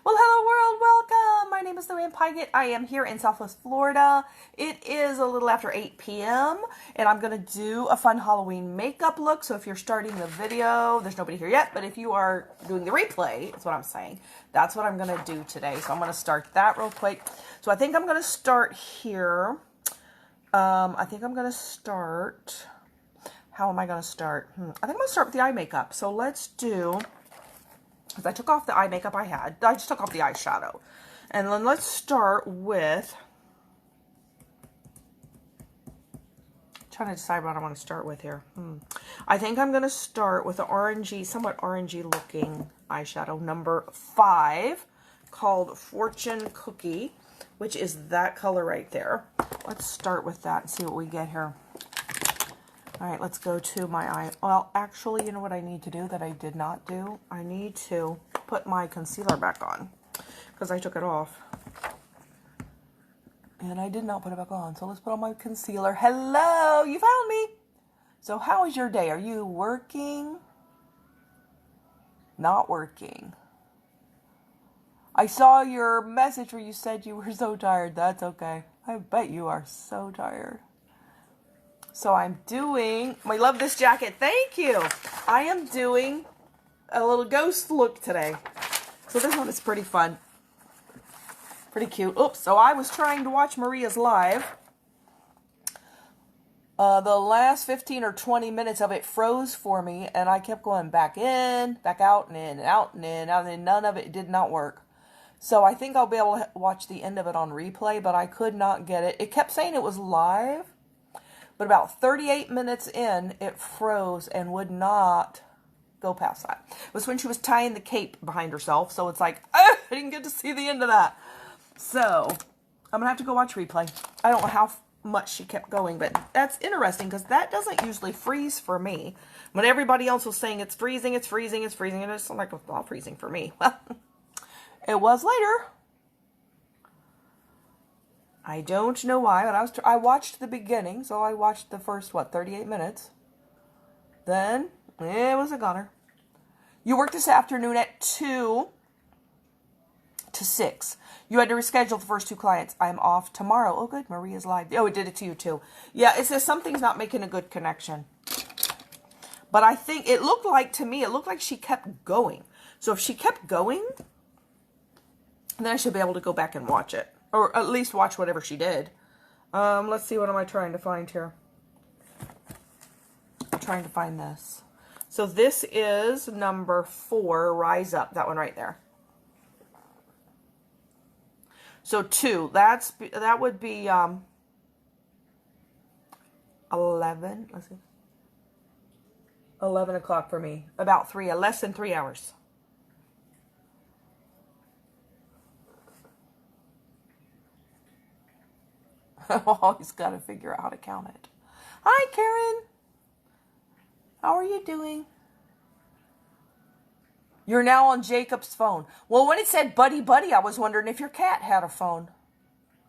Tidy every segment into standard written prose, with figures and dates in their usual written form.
Well, hello world, welcome! My name is Luann Pygott. I am here in Southwest Florida. It is a little after 8 p.m. and I'm going to do a fun Halloween makeup look. So if you're starting the video, there's nobody here yet, but if you are doing the replay, that's what I'm saying. That's what I'm going to do today. So I'm going to start that real quick. So I think I'm going to start here. How am I going to start? I think I'm going to start with the eye makeup. So let's do... because I took off the eye makeup I had. I just took off the eyeshadow. And then let's start with... trying to decide what I want to start with here. I think I'm going to start with the orangey, somewhat orangey looking eyeshadow, number 5, called Fortune Cookie, which is that color right there. Let's start with that and see what we get here. All right, let's go to my eye. Well, actually, you know what I need to do that I did not do? I need to put my concealer back on because I took it off. And I did not put it back on. So let's put on my concealer. Hello, you found me. So how is your day? Are you working? Not working. I saw your message where you said you were so tired. That's okay. I bet you are so tired. So I'm doing, I love this jacket, thank you. I am doing a little ghost look today. So this one is pretty fun. Pretty cute. Oops, so I was trying to watch Maria's live. The last 15 or 20 minutes of it froze for me, and I kept going back in, back out, and in, and out, and in, out, and none of it did not work. So I think I'll be able to watch the end of it on replay, but I could not get it. It kept saying it was live. But about 38 minutes in, it froze and would not go past that. It was when she was tying the cape behind herself. So it's like, I didn't get to see the end of that. So I'm going to have to go watch replay. I don't know how much she kept going, but that's interesting because that doesn't usually freeze for me. When everybody else was saying it's freezing, it's freezing, it's freezing, and it's like, it's not freezing for me. Well, it was later. I don't know why, but I watched the beginning, so I watched the first, 38 minutes. Then, it was a goner. You worked this afternoon at 2 to 6. You had to reschedule the first 2 clients. I'm off tomorrow. Oh, good. Maria's live. Oh, it did it to you, too. Yeah, it says something's not making a good connection. But I think, it looked like, to me, it looked like she kept going. So if she kept going, then I should be able to go back and watch it. Or at least watch whatever she did. Let's see, what am I trying to find here? I'm trying to find this. So this is number 4, Rise Up. That one right there. So 2, that would be 11. Let's see. 11 o'clock for me. About 3, less than 3 hours. Always got to figure out how to count it. Hi, Karen. How are you doing? You're now on Jacob's phone. Well, when it said Buddy Buddy, I was wondering if your cat had a phone.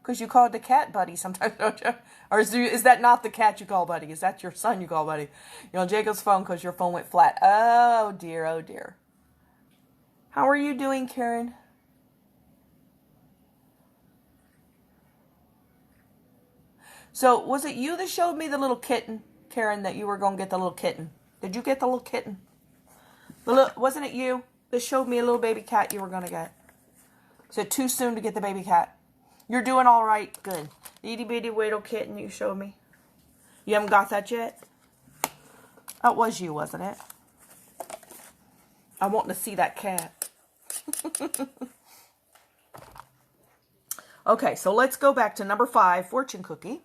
Because you call the cat Buddy sometimes, don't you? Or is that not the cat you call Buddy? Is that your son you call Buddy? You're on Jacob's phone because your phone went flat. Oh, dear, oh, dear. How are you doing, Karen? So, was it you that showed me the little kitten, Karen, that you were going to get the little kitten? Did you get the little kitten? Wasn't it you that showed me a little baby cat you were going to get? Is it too soon to get the baby cat? You're doing all right. Good. The itty bitty little kitten you showed me. You haven't got that yet? That was you, wasn't it? I want to see that cat. Okay, so let's go back to number 5, Fortune Cookie.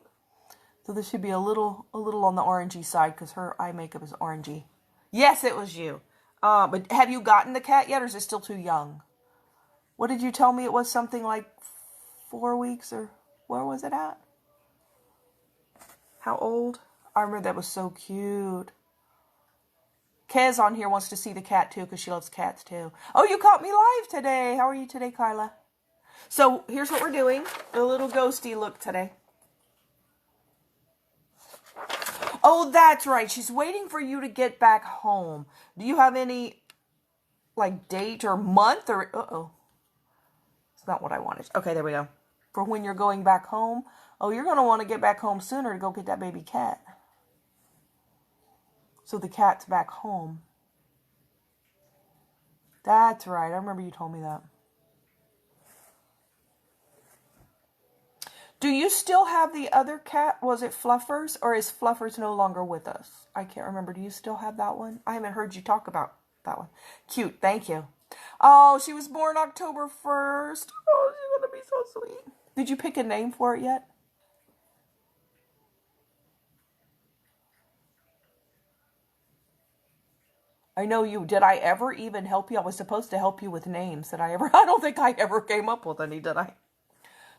So this should be a little on the orangey side because her eye makeup is orangey. Yes, it was you. But have you gotten the cat yet, or is it still too young? What did you tell me? It was something like 4 weeks, or where was it at? How old? I remember that was so cute. Kez on here wants to see the cat too because she loves cats too. Oh, you caught me live today. How are you today, Kyla? So here's what we're doing. A little ghosty look today. Oh, that's right. She's waiting for you to get back home. Do you have any, like, date or month or... Uh-oh. not what I wanted. Okay, there we go. For when you're going back home. Oh, you're going to want to get back home sooner to go get that baby cat. So the cat's back home. That's right. I remember you told me that. Do you still have the other cat? Was it Fluffers? Or is Fluffers no longer with us? I can't remember. Do you still have that one? I haven't heard you talk about that one. Cute. Thank you. Oh, she was born October 1st. Oh, she's going to be so sweet. Did you pick a name for it yet? I know you. Did I ever even help you? I was supposed to help you with names. Did I ever? I don't think I ever came up with any, did I?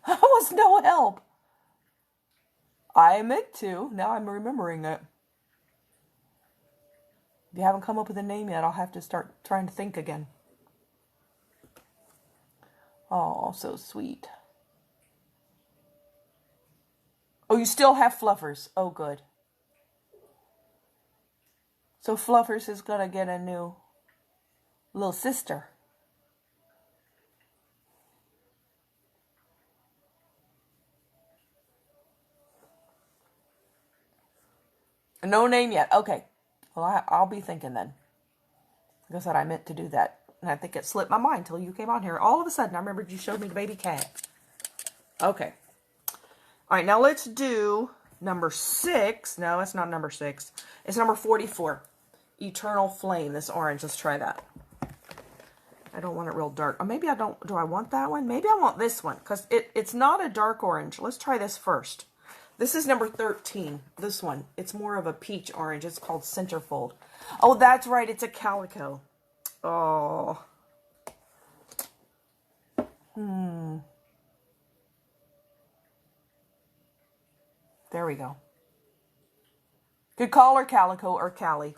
I was no help. I meant to. Now I'm remembering it. If you haven't come up with a name yet, I'll have to start trying to think again. Oh, so sweet. Oh, you still have Fluffers. Oh, good. So Fluffers is going to get a new little sister. No name yet. Okay. Well, I'll be thinking then. Like I said, I meant to do that. And I think it slipped my mind till you came on here. All of a sudden, I remembered you showed me the baby cat. Okay. All right, now let's do number 6. No, it's not number 6. It's number 44. Eternal Flame, this orange. Let's try that. I don't want it real dark. Or maybe I don't. Do I want that one? Maybe I want this one because it's not a dark orange. Let's try this first. This is number 13. This one. It's more of a peach orange. It's called Centerfold. Oh, that's right. It's a calico. Oh. There we go. Could call her Calico or Callie.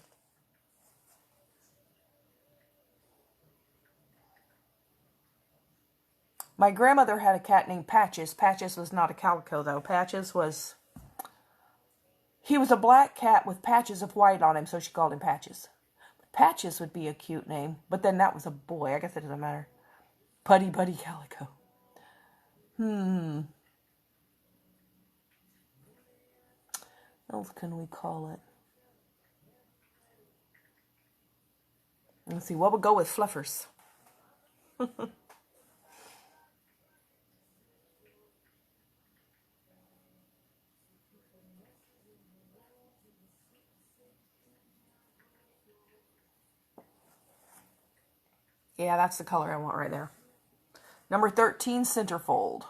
My grandmother had a cat named Patches. Patches was not a calico, though. Patches was... He was a black cat with patches of white on him, so she called him Patches. Patches would be a cute name, but then that was a boy. I guess it doesn't matter. Putty Buddy Calico. What else can we call it? Let's see, what would go with Fluffers? Yeah, that's the color I want right there. Number 13, Centerfold.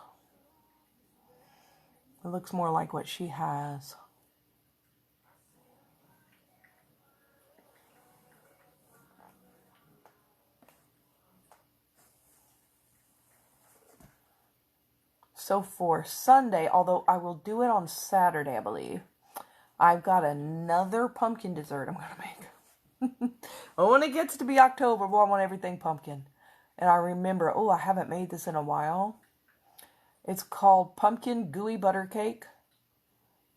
It looks more like what she has. So for Sunday, although I will do it on Saturday, I believe, I've got another pumpkin dessert I'm going to make. When it gets to be October, well, I want everything pumpkin. And I remember, oh, I haven't made this in a while. It's called Pumpkin Gooey Butter Cake.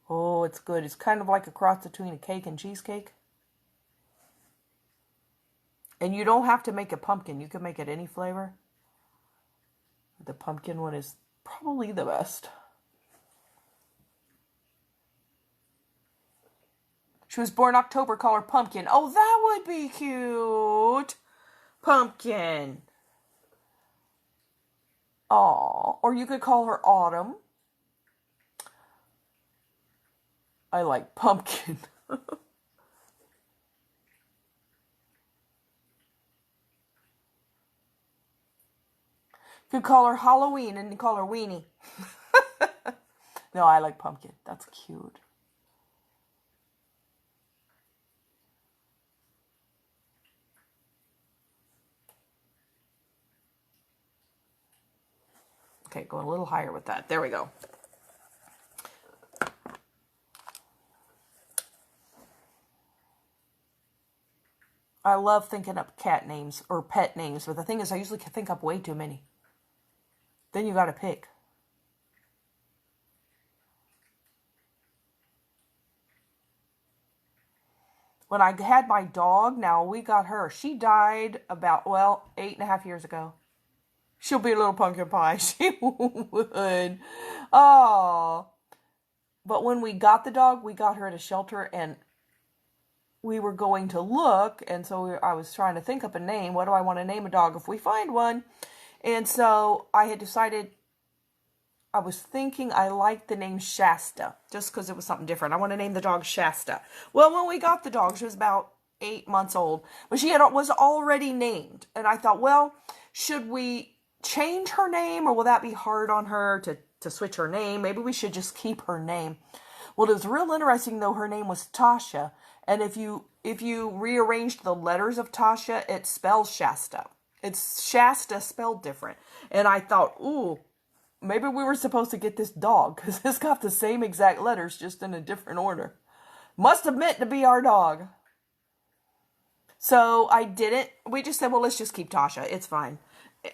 Oh, it's good. It's kind of like a cross between a cake and cheesecake. And you don't have to make a pumpkin. You can make it any flavor. The pumpkin one is probably the best. She was born October, call her Pumpkin. Oh, that would be cute. Pumpkin. Aw. Or you could call her Autumn. I like Pumpkin. You could call her Halloween and call her Weenie. No, I like Pumpkin. That's cute. Okay, going a little higher with that. There we go. I love thinking up cat names or pet names, but the thing is I usually think up way too many. Then you got to pick. When I had my dog, now we got her. She died about, well, 8.5 years ago. She'll be a little pumpkin pie. She would. Oh. But when we got the dog, we got her at a shelter, and we were going to look, and so I was trying to think up a name. What do I want to name a dog if we find one? And so I had decided, I was thinking I liked the name Shasta, just because it was something different. I want to name the dog Shasta. Well, when we got the dog, she was about 8 months old, but was already named. And I thought, well, should we change her name, or will that be hard on her to switch her name? Maybe we should just keep her name. Well, it was real interesting, though. Her name was Tasha, and if you rearranged the letters of Tasha, it spells Shasta. It's Shasta spelled different. And I thought, ooh, maybe we were supposed to get this dog, because it's got the same exact letters, just in a different order. Must have meant to be our dog. So I didn't. We just said, well, let's just keep Tasha. It's fine.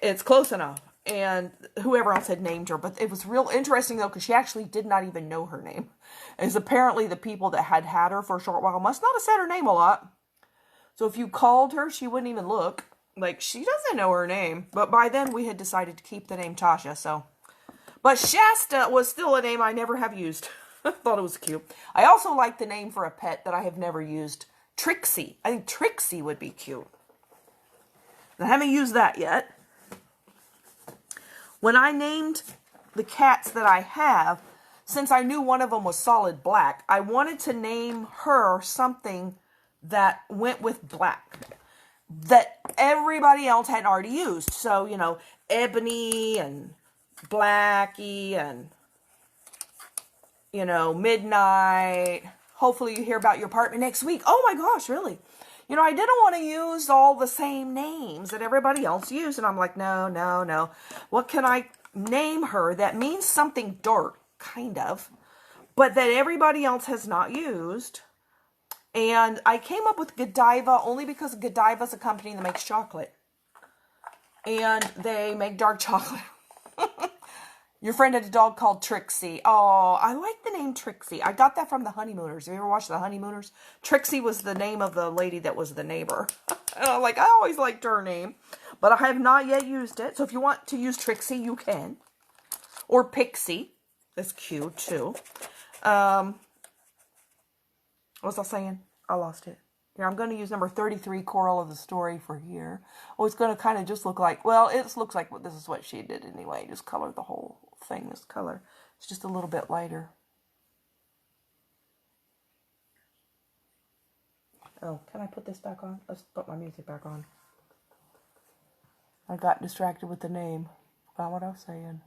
It's close enough. And whoever else had named her. But it was real interesting, though, because she actually did not even know her name. As apparently the people that had her for a short while must not have said her name a lot. So if you called her, she wouldn't even look. Like, she doesn't know her name. But by then, we had decided to keep the name Tasha, so. But Shasta was still a name I never have used. I thought it was cute. I also like the name for a pet that I have never used. Trixie. I think Trixie would be cute. I haven't used that yet. When I named the cats that I have, since I knew one of them was solid black, I wanted to name her something that went with black, that everybody else had already used. So, you know, Ebony and Blackie and, you know, Midnight. Hopefully you hear about your apartment next week. Oh my gosh, really? You know, I didn't want to use all the same names that everybody else used. And I'm like, no. What can I name her that means something dark, kind of, but that everybody else has not used? And I came up with Godiva only because Godiva is a company that makes chocolate. And they make dark chocolate. Your friend had a dog called Trixie. Oh, I like the name Trixie. I got that from The Honeymooners. Have you ever watched The Honeymooners? Trixie was the name of the lady that was the neighbor. And I always liked her name. But I have not yet used it. So if you want to use Trixie, you can. Or Pixie. That's cute, too. What was I saying? I lost it. Here, I'm going to use number 33, Coral of the Story, for here. Oh, it's going to kind of just look like, well, it looks like this is what she did anyway. Just color the whole thing this color. It's just a little bit lighter. Oh, can I put this back on? Let's put my music back on. I got distracted with the name. Forgot what I was saying.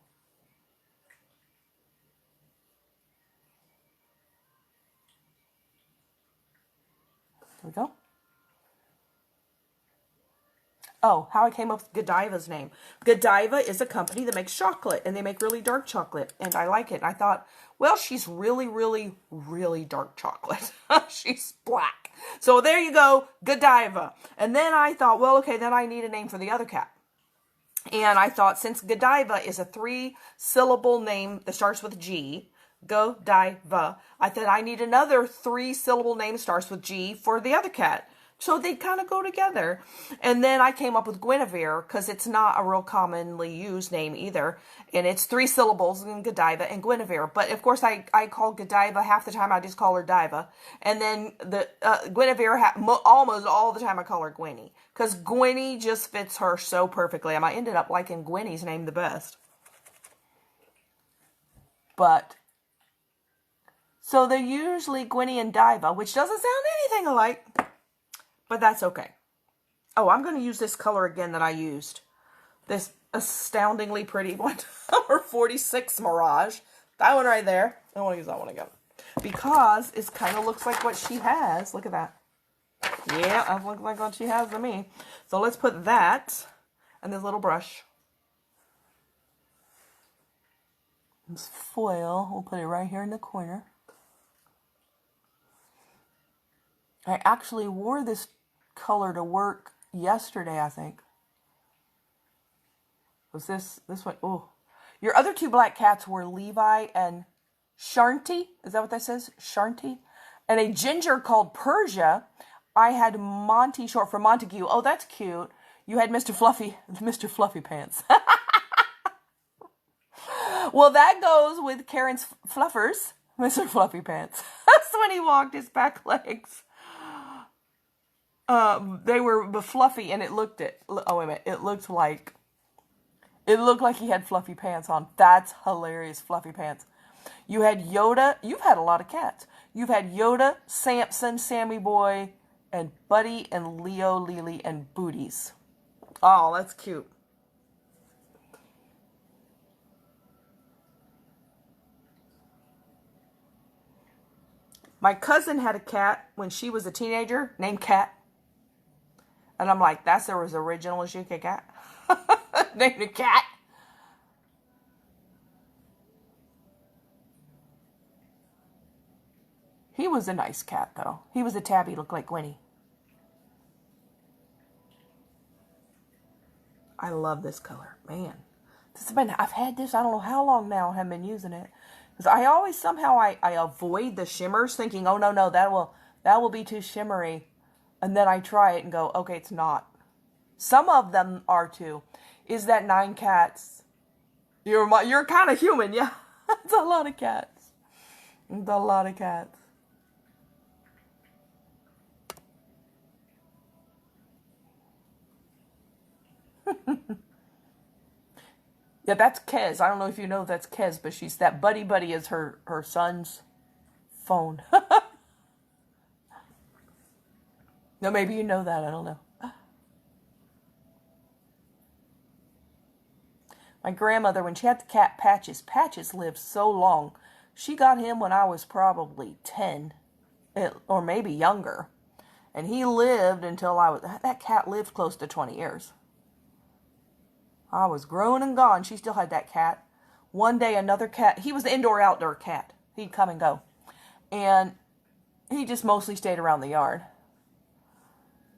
There we go. Oh, how I came up with Godiva's name. Godiva is a company that makes chocolate, and they make really dark chocolate, and I like it. And I thought, well, she's really, really, really dark chocolate. She's black. So there you go, Godiva. And then I thought, well, okay, then I need a name for the other cat. And I thought, since Godiva is a 3-syllable name that starts with G, Godiva, I thought I need another 3-syllable name starts with G for the other cat. So they kind of go together. And then I came up with Guinevere, because it's not a real commonly used name either. And it's 3 syllables in Godiva and Guinevere. But of course, I call Godiva half the time. I just call her Diva. And then the Guinevere, almost all the time I call her Gwynnie. Because Gwynnie just fits her so perfectly. And I ended up liking Gwynnie's name the best. But, so they're usually Gwynnie and Diva, which doesn't sound anything alike. But that's okay. Oh, I'm going to use this color again that I used. This astoundingly pretty one. Number 46 Mirage. That one right there. I want to use that one again. Because it kind of looks like what she has. Look at that. Yeah, that looks like what she has to me. So let's put that and this little brush. This foil. We'll put it right here in the corner. I actually wore this color to work yesterday, I think. Was this one? Oh. Your other 2 black cats were Levi and Shanti. Is that what that says? Shanti. And a ginger called Persia. I had Monty, short for Montague. Oh, that's cute. You had Mr. Fluffy Pants. Well, that goes with Karen's fluffers, Mr. Fluffy Pants. That's when he walked his back legs. They were fluffy, and it looked oh wait a minute, it looked like he had fluffy pants on. That's hilarious, fluffy pants. You had Yoda. You've had a lot of cats. You've had Yoda, Samson, Sammy Boy, and Buddy, and Leo, Lily, and Booties. Oh, that's cute. My cousin had a cat when she was a teenager named Cat. And I'm like, that's as original as you could get. Named a cat. He was a nice cat, though. He was a tabby, looked like Winnie. I love this color. Man. I've had this, I don't know how long now I haven't been using it. Because I always somehow I avoid the shimmers, thinking, oh no, that will be too shimmery. And then I try it and go, okay, it's not. Some of them are too. Is that 9 cats? You're kind of human, yeah. It's a lot of cats. It's a lot of cats. Yeah, that's Kez. I don't know if you know that's Kez, but that Buddy Buddy is her son's phone. No, maybe you know that. I don't know. My grandmother, when she had the cat Patches lived so long. She got him when I was probably 10, or maybe younger. And he lived until that cat lived close to 20 years. I was grown and gone. She still had that cat. One day, another cat, he was the indoor-outdoor cat. He'd come and go. And he just mostly stayed around the yard.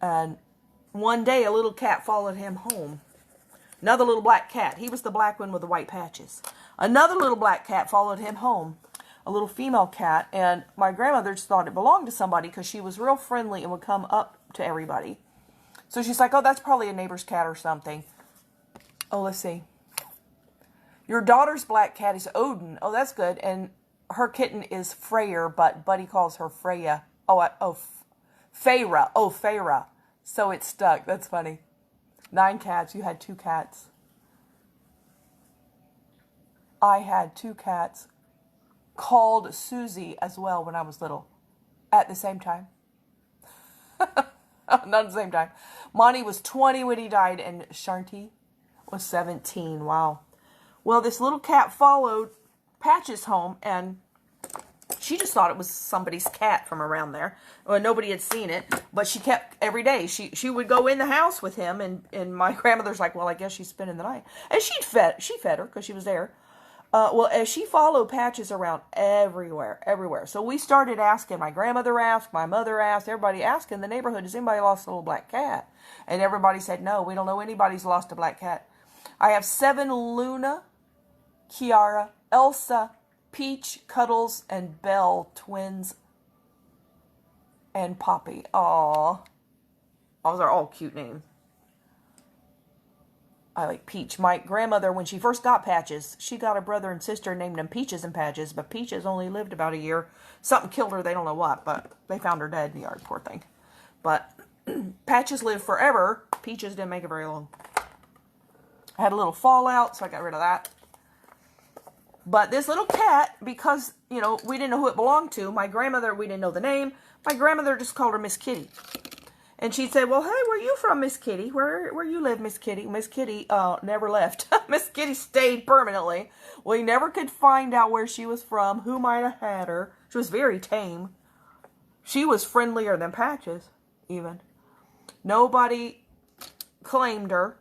And one day, a little cat followed him home. Another little black cat. He was the black one with the white patches. Another little black cat followed him home. A little female cat. And my grandmother just thought it belonged to somebody because she was real friendly and would come up to everybody. So she's like, oh, that's probably a neighbor's cat or something. Oh, let's see. Your daughter's black cat is Odin. Oh, that's good. And her kitten is Freyr, but Buddy calls her Freya. Feyre. Oh, Feyre. So it stuck. That's funny. 9 cats. You had 2 cats. I had 2 cats called Susie as well when I was little. At the same time. Not at the same time. Monty was 20 when he died, and Shanti was 17. Wow. Well, this little cat followed Patches home, and she just thought it was somebody's cat from around there. Well, nobody had seen it, but she kept, every day, she would go in the house with him, and my grandmother's like, well, I guess she's spending the night. And she fed her, because she was there. Well, as she followed Patches around everywhere. So we started asking, my grandmother asked, my mother asked, everybody asked in the neighborhood, has anybody lost a little black cat? And everybody said, no, we don't know anybody's lost a black cat. I have 7 Luna, Kiara, Elsa, Peach, Cuddles, and Belle, twins, and Poppy. Aww. Those are all cute names. I like Peach. My grandmother, when she first got Patches, she got a brother and sister named them Peaches and Patches, but Peaches only lived about a year. Something killed her, they don't know what, but they found her dead in the yard, poor thing. But Patches lived forever. Peaches didn't make it very long. I had a little fallout, so I got rid of that. But this little cat, because, we didn't know who it belonged to, my grandmother, we didn't know the name, my grandmother just called her Miss Kitty. And she'd say, well, hey, where you from, Miss Kitty? Where you live, Miss Kitty? Miss Kitty never left. Miss Kitty stayed permanently. We never could find out where she was from, who might have had her. She was very tame. She was friendlier than Patches, even. Nobody claimed her.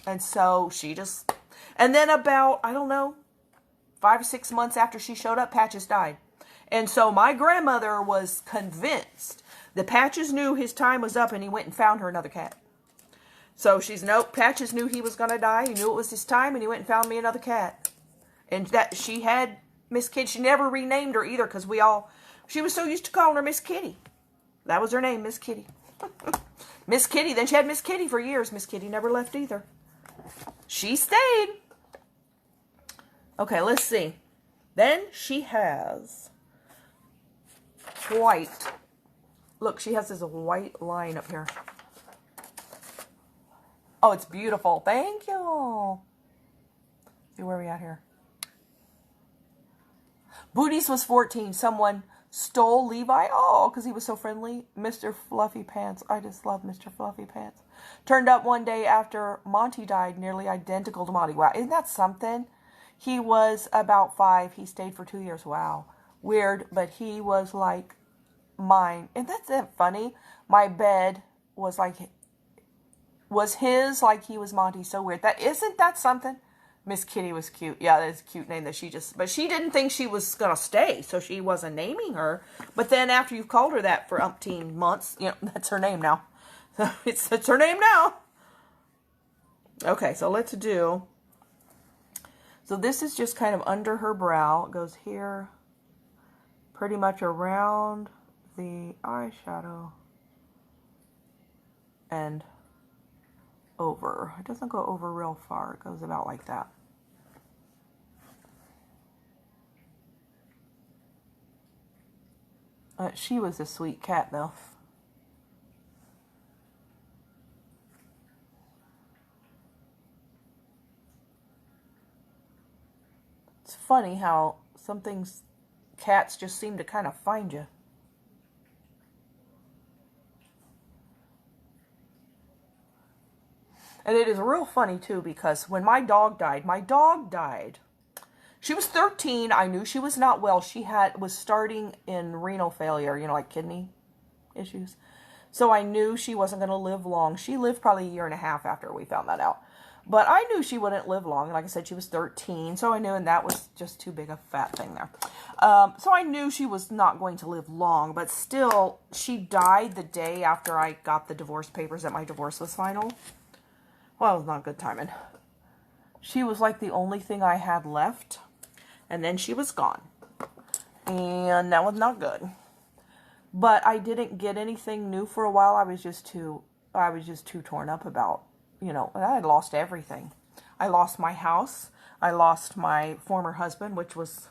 And so she just... And then about, 5 or 6 months after she showed up, Patches died. And so my grandmother was convinced that Patches knew his time was up, and he went and found her another cat. So nope, Patches knew he was going to die. He knew it was his time, and he went and found me another cat. And that she had Miss Kitty. She never renamed her either, because she was so used to calling her Miss Kitty. That was her name, Miss Kitty. Miss Kitty. Then she had Miss Kitty for years. Miss Kitty never left either. She stayed. Okay, let's see. Then she has white. Look, she has this white line up here. Oh, it's beautiful. Thank you. See where we at here. Booties was 14. Someone stole Levi. Oh, because he was so friendly. Mr. Fluffy Pants. I just love Mr. Fluffy Pants. Turned up one day after Monty died, nearly identical to Monty. Wow, isn't that something? He was about 5. He stayed for 2 years. Wow. Weird, but he was like mine. And that's it funny. My bed was his like he was Monty. So weird. Isn't that something? Miss Kitty was cute. Yeah, that's a cute name that but she didn't think she was going to stay, so she wasn't naming her. But then after you've called her that for umpteen months, that's her name now. So it's her name now. Okay, so let's do. So this is just kind of under her brow. It goes here, pretty much around the eyeshadow, and over. It doesn't go over real far. It goes about like that. She was a sweet cat, though. It's funny how some things, cats just seem to kind of find you. And it is real funny, too, because when my dog died. She was 13. I knew she was not well. She was starting in renal failure, like kidney issues. So I knew she wasn't going to live long. She lived probably 1.5 years after we found that out. But I knew she wouldn't live long. Like I said, she was 13. So I knew, and that was just too big a fat thing there. So I knew she was not going to live long. But still, she died the day after I got the divorce papers that my divorce was final. Well, it was not good timing. She was like the only thing I had left. And then she was gone. And that was not good. But I didn't get anything new for a while. I was just too torn up about, and I had lost everything. I lost my house. I lost my former husband, which was,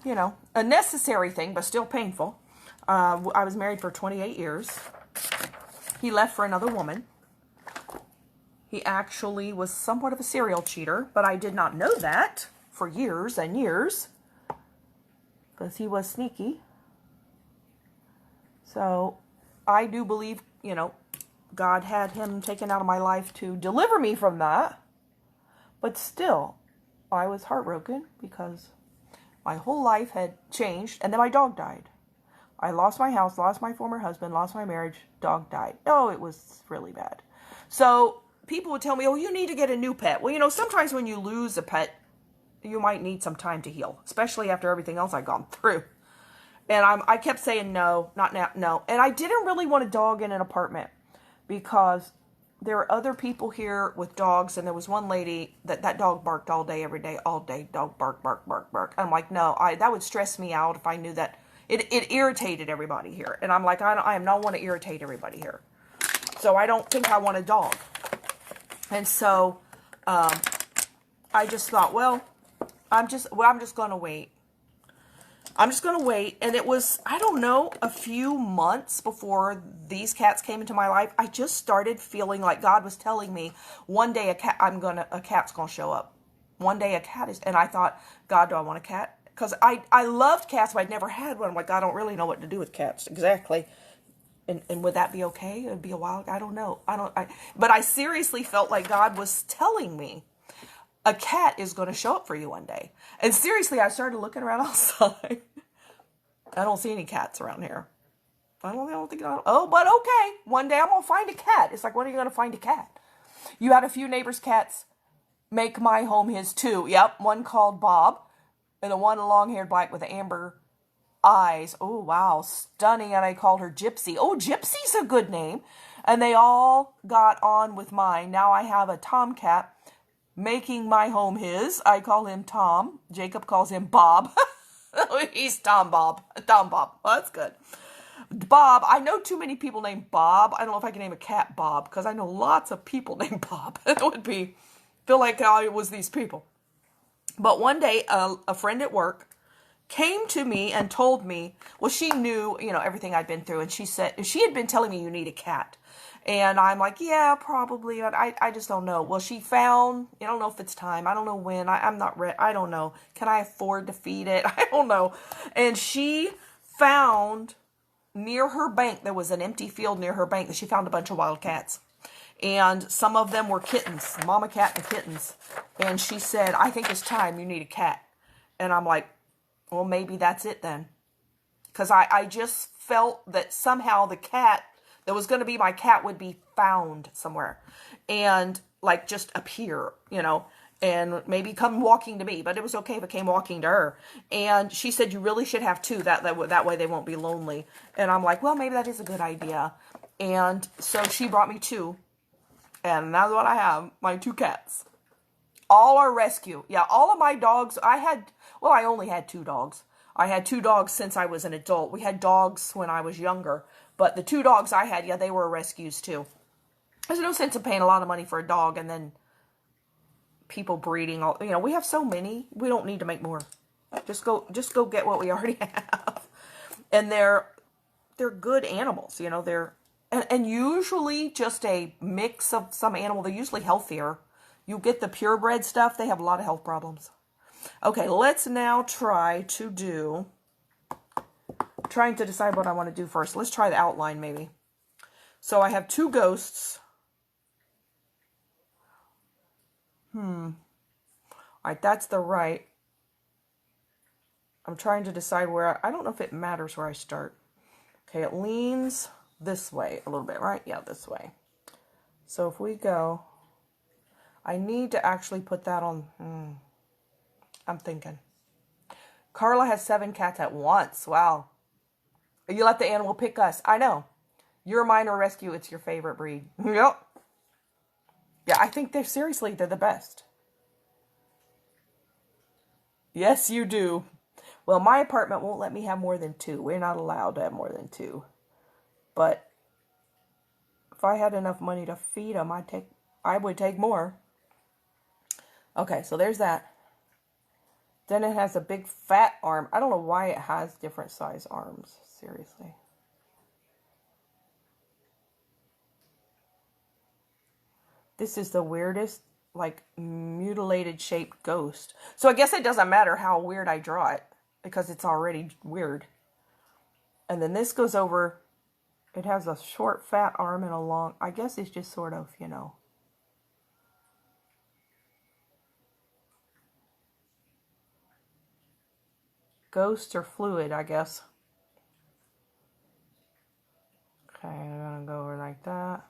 a necessary thing, but still painful. I was married for 28 years. He left for another woman. He actually was somewhat of a serial cheater, but I did not know that for years and years, because he was sneaky. So I do believe, God had him taken out of my life to deliver me from that. But still, I was heartbroken because my whole life had changed, and then my dog died. I lost my house, lost my former husband, lost my marriage, dog died. Oh, it was really bad. So people would tell me, oh, you need to get a new pet. Well, sometimes when you lose a pet, you might need some time to heal, especially after everything else I've gone through. And I kept saying no, not now, no. And I didn't really want a dog in an apartment because there are other people here with dogs. And there was one lady that dog barked all day, every day, all day. Dog bark, bark, bark, bark. I'm like, no, that would stress me out if I knew that. It irritated everybody here. And I'm like, I am not want to irritate everybody here. So I don't think I want a dog. And so I just thought, well, I'm just going to wait. I'm just going to wait. And it was, I don't know, a few months before these cats came into my life, I just started feeling like God was telling me one day a cat's going to show up. One day a cat is, and I thought, God, do I want a cat? Because I loved cats, but I'd never had one. I'm like, I don't really know what to do with cats exactly. And would that be okay? It would be a while. I don't know. But I seriously felt like God was telling me a cat is going to show up for you one day. And seriously, I started looking around outside. I don't see any cats around here. I don't think. Oh, but okay. One day I'm going to find a cat. It's like, when are you going to find a cat? You had a few neighbors' cats make my home his too. Yep. One called Bob. And the one long-haired black with the amber eyes. Oh, wow. Stunning. And I called her Gypsy. Oh, Gypsy's a good name. And they all got on with mine. Now I have a tomcat making my home his. I call him Tom. Jacob calls him Bob. He's Tom Bob. Tom Bob. Well, that's good. Bob. I know too many people named Bob. I don't know if I can name a cat Bob, because I know lots of people named Bob. It would feel like I was these people. But one day, a friend at work came to me and told me, well, she knew, everything I'd been through. And she said, she had been telling me you need a cat. And I'm like, yeah, probably. But I just don't know. Well, she found, I don't know if it's time. I don't know when. I'm not ready. I don't know. Can I afford to feed it? I don't know. And she found near her bank, there was an empty field near her bank that she found a bunch of wild cats. And some of them were kittens, mama cat and kittens. And she said, I think it's time, you need a cat. And I'm like, well, maybe that's it then. Because I just felt that somehow the cat that was going to be my cat would be found somewhere. And like just appear, and maybe come walking to me. But it was okay if it came walking to her. And she said, you really should have two. That way they won't be lonely. And I'm like, well, maybe that is a good idea. And so she brought me two. And that's what I have, my two cats. All are rescue. Yeah, all of my dogs, I only had two dogs. I had two dogs since I was an adult. We had dogs when I was younger. But the two dogs I had, they were rescues too. There's no sense in paying a lot of money for a dog and then people breeding. We have so many. We don't need to make more. Just go get what we already have. And they're good animals. They're... And usually just a mix of some animal. They're usually healthier. You get the purebred stuff, they have a lot of health problems. Okay, let's now trying to decide what I want to do first. Let's try the outline maybe. So I have two ghosts. All right, that's the right. I'm trying to decide where, I don't know if it matters where I start. Okay, it leans this way a little bit, right? Yeah, this way. So if we go, I need to actually put that on, I'm thinking. Carla has 7 cats at once. Wow. You let the animal pick us. I know. You're mine or rescue. It's your favorite breed. Yep. Yeah, I think they're the best. Yes, you do. Well, my apartment won't let me have more than 2. We're not allowed to have more than 2. But if I had enough money to feed them, I would take more. Okay, so there's that. Then it has a big fat arm. I don't know why it has different size arms. Seriously. This is the weirdest, like, mutilated shaped ghost. So I guess it doesn't matter how weird I draw it, because it's already weird. And then this goes over. It has a short, fat arm and a long... I guess it's just sort of, ghost or fluid, I guess. Okay, I'm going to go over like that.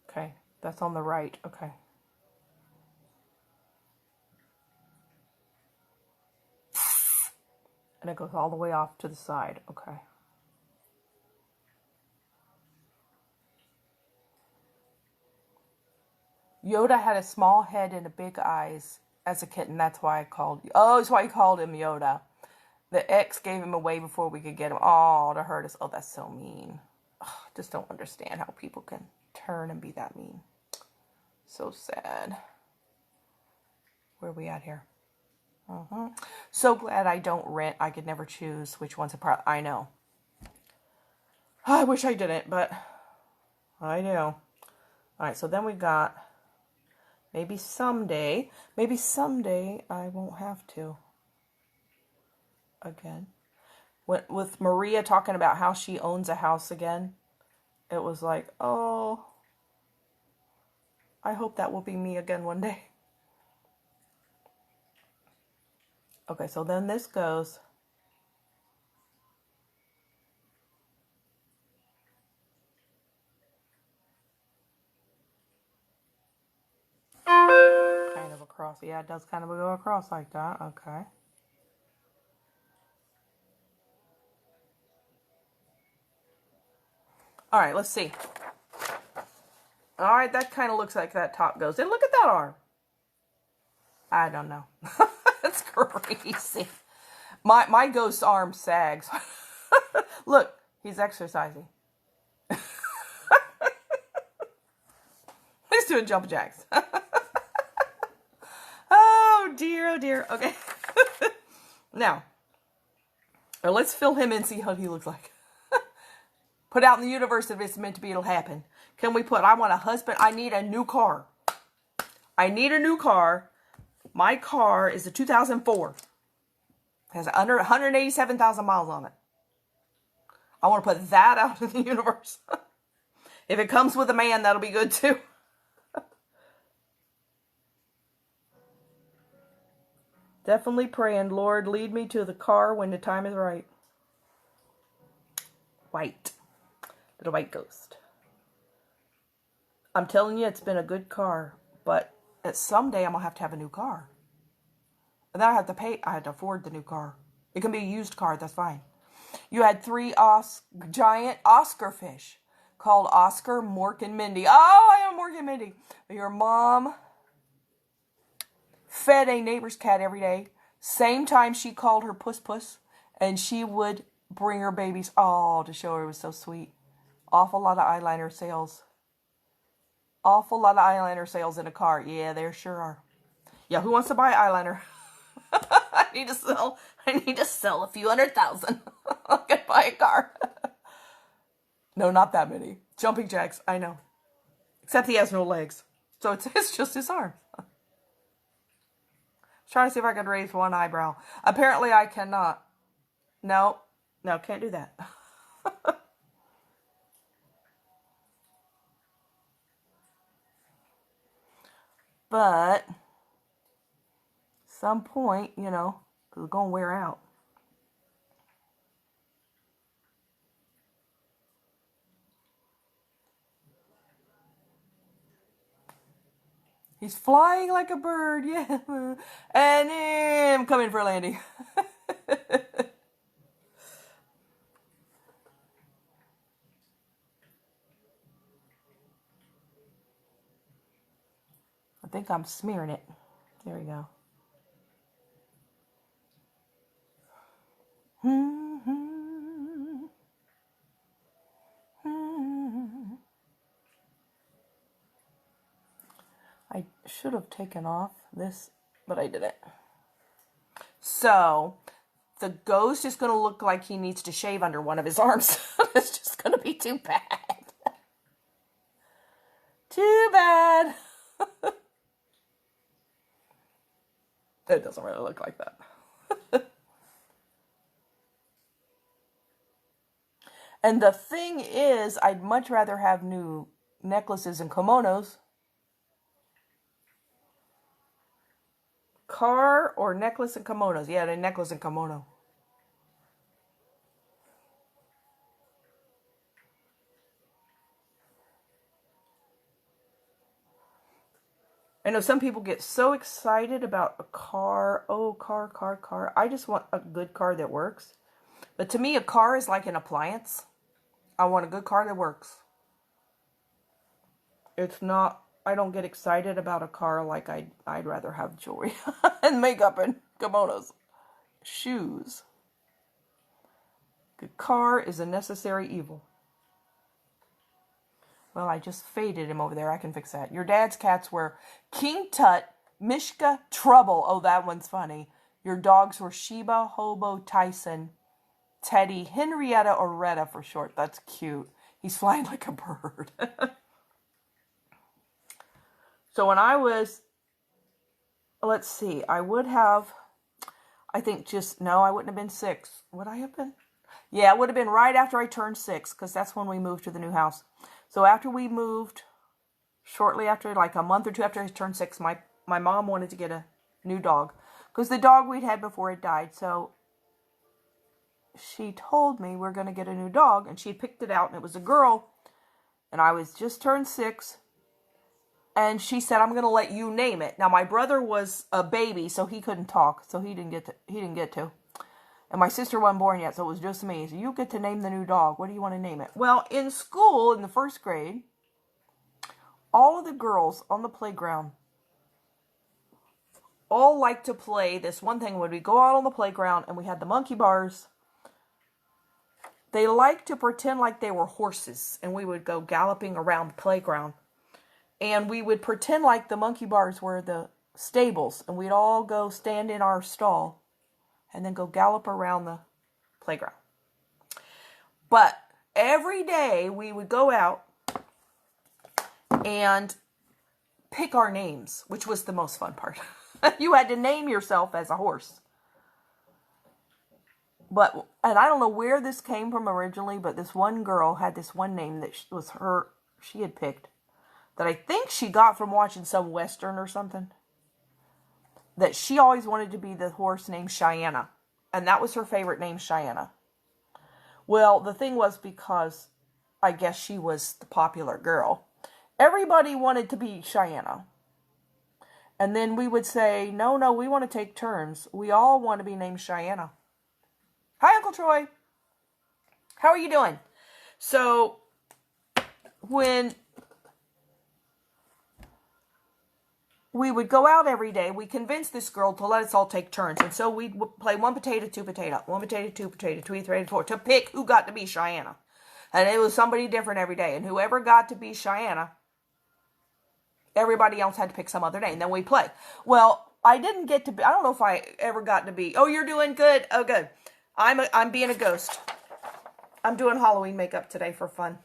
Okay, that's on the right. Okay. And it goes all the way off to the side. Okay. Yoda had a small head and a big eyes as a kitten. That's why I called you. Oh, that's why you called him Yoda. The ex gave him away before we could get him. Oh, to hurt us. Oh, that's so mean. Oh, just don't understand how people can turn and be that mean. So sad. Where are we at here? So glad I don't rent. I could never choose which one's a part. I know. I wish I didn't, but I do. All right, so then we got maybe someday I won't have to. Again. With Maria talking about how she owns a house again, it was like, oh, I hope that will be me again one day. Okay, so then this goes. Kind of across. Yeah, it does kind of go across like that. Okay. All right, let's see. All right, that kind of looks like that top goes. And look at that arm. I don't know. That's crazy. My ghost arm sags. Look, he's exercising. He's doing jumping jacks. Oh dear. Okay. Now, let's fill him in and see how he looks like. Put out in the universe if it's meant to be, it'll happen. Can we put, I want a husband, I need a new car. I need a new car. My car is a 2004. Has under 187,000 miles on it. I want to put that out in the universe. If it comes with a man, that'll be good too. Definitely praying, Lord, lead me to the car when the time is right. White. Little white ghost. I'm telling you, it's been a good car, but someday I'm going to have a new car. And then I have to pay, I had to afford the new car. It can be a used car, that's fine. You had 3 giant Oscar fish called Oscar, Mork, and Mindy. Oh, I am Mork and Mindy. Your mom fed a neighbor's cat every day. Same time she called her Puss Puss, and she would bring her babies all to show her. It was so sweet. Awful lot of eyeliner sales. Awful lot of eyeliner sales in a car. Yeah, there sure are. Yeah, who wants to buy eyeliner? I need to sell a few 100,000. I can buy a car. No, not that many. Jumping jacks, I know. Except he has no legs. So it's just his arms. Trying to see if I can raise one eyebrow. Apparently I cannot. No, can't do that. But some point, it's going to wear out. He's flying like a bird, yeah. And I'm coming for a landing. I think I'm smearing it. There we go. I should have taken off this, but I didn't. So, the ghost is going to look like he needs to shave under one of his arms. It's just going to be too bad. Too bad. It doesn't really look like that. And the thing is, I'd much rather have new necklaces and kimonos. Car or necklace and kimonos? Yeah, the necklace and kimono. I know some people get so excited about a car. Oh, car. I just want a good car that works. But to me, a car is like an appliance. I want a good car that works. It's not, I don't get excited about a car like I'd rather have jewelry and makeup and kimonos. Shoes. A car is a necessary evil. Well, I just faded him over there. I can fix that. Your dad's cats were King Tut, Mishka, Trouble. Oh, that one's funny. Your dogs were Sheba, Hobo, Tyson, Teddy, Henrietta, or Retta for short. That's cute. He's flying like a bird. So when I was, let's see, I would have, I wouldn't have been 6. Would I have been? Yeah, it would have been right after I turned 6, because that's when we moved to the new house. So after we moved, shortly after, like a month or 2 after I turned 6, my mom wanted to get a new dog. Because the dog we'd had before it died. So she told me we're going to get a new dog. And she picked it out, and it was a girl. And I was just turned 6. And she said, I'm going to let you name it. Now, my brother was a baby, so he couldn't talk. So he didn't get to. And my sister wasn't born yet, so it was just me. So you get to name the new dog. What do you want to name it? Well, in school, in the 1st grade, all of the girls on the playground all liked to play this one thing. When we go out on the playground and we had the monkey bars, they liked to pretend like they were horses. And we would go galloping around the playground. And we would pretend like the monkey bars were the stables, and we'd all go stand in our stall and then go gallop around the playground. But every day we would go out and pick our names, which was the most fun part. You had to name yourself as a horse. And I don't know where this came from originally, but this one girl had this one name that she had picked, that I think she got from watching some Western or something. That she always wanted to be the horse named Cheyenne. And that was her favorite name, Cheyenne. Well, the thing was, because I guess she was the popular girl, everybody wanted to be Cheyenne. And then we would say, no, we want to take turns. We all want to be named Cheyenne. Hi, Uncle Troy. How are you doing? So, when we would go out every day, we convinced this girl to let us all take turns. And so we'd play 1 potato, 2 potato, 1 potato, 2 potato, 3 potato, 4, to pick who got to be Cheyenne. And it was somebody different every day. And whoever got to be Cheyenne, everybody else had to pick some other name. Then we play. Well, I didn't get to be, I don't know if I ever got to be, oh, you're doing good. Oh, good. I'm being a ghost. I'm doing Halloween makeup today for fun.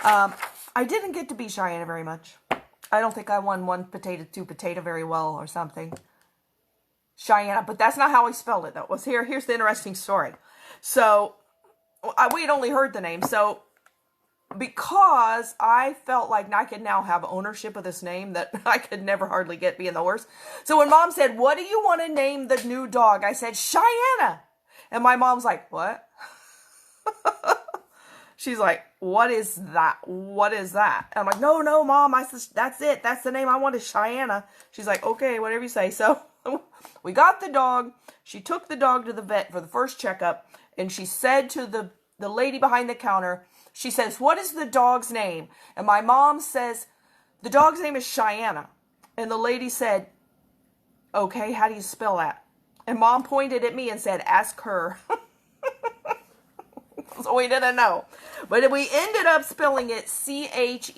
I didn't get to be Cheyenne very much. I don't think I won 1 potato, 2 potato very well or something. Cheyenne, but that's not how I spelled it, though. Here's the interesting story. So, we had only heard the name. So, because I felt like I could now have ownership of this name that I could never hardly get being the horse. So, when Mom said, what do you want to name the new dog? I said, Cheyenne. And my mom's like, what? She's like, what is that? What is that? And I'm like, no, Mom, that's it. That's the name I want, is Cheyenne. She's like, okay, whatever you say. So we got the dog. She took the dog to the vet for the first checkup. And she said to the lady behind the counter, she says, what is the dog's name? And my mom says, the dog's name is Cheyenne. And the lady said, okay, how do you spell that? And Mom pointed at me and said, ask her. So we didn't know. But we ended up spelling it Cheyenne.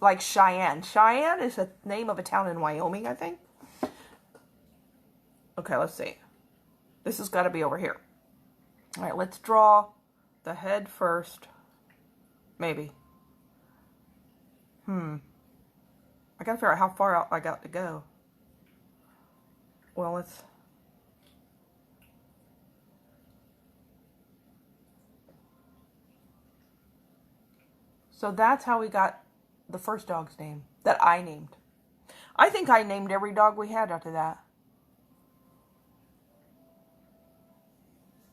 Like Cheyenne. Cheyenne is the name of a town in Wyoming, I think. Okay, let's see. This has got to be over here. All right, let's draw the head first. Maybe. I got to figure out how far out I got to go. Well, let's... So that's how we got the first dog's name that I named. I think I named every dog we had after that.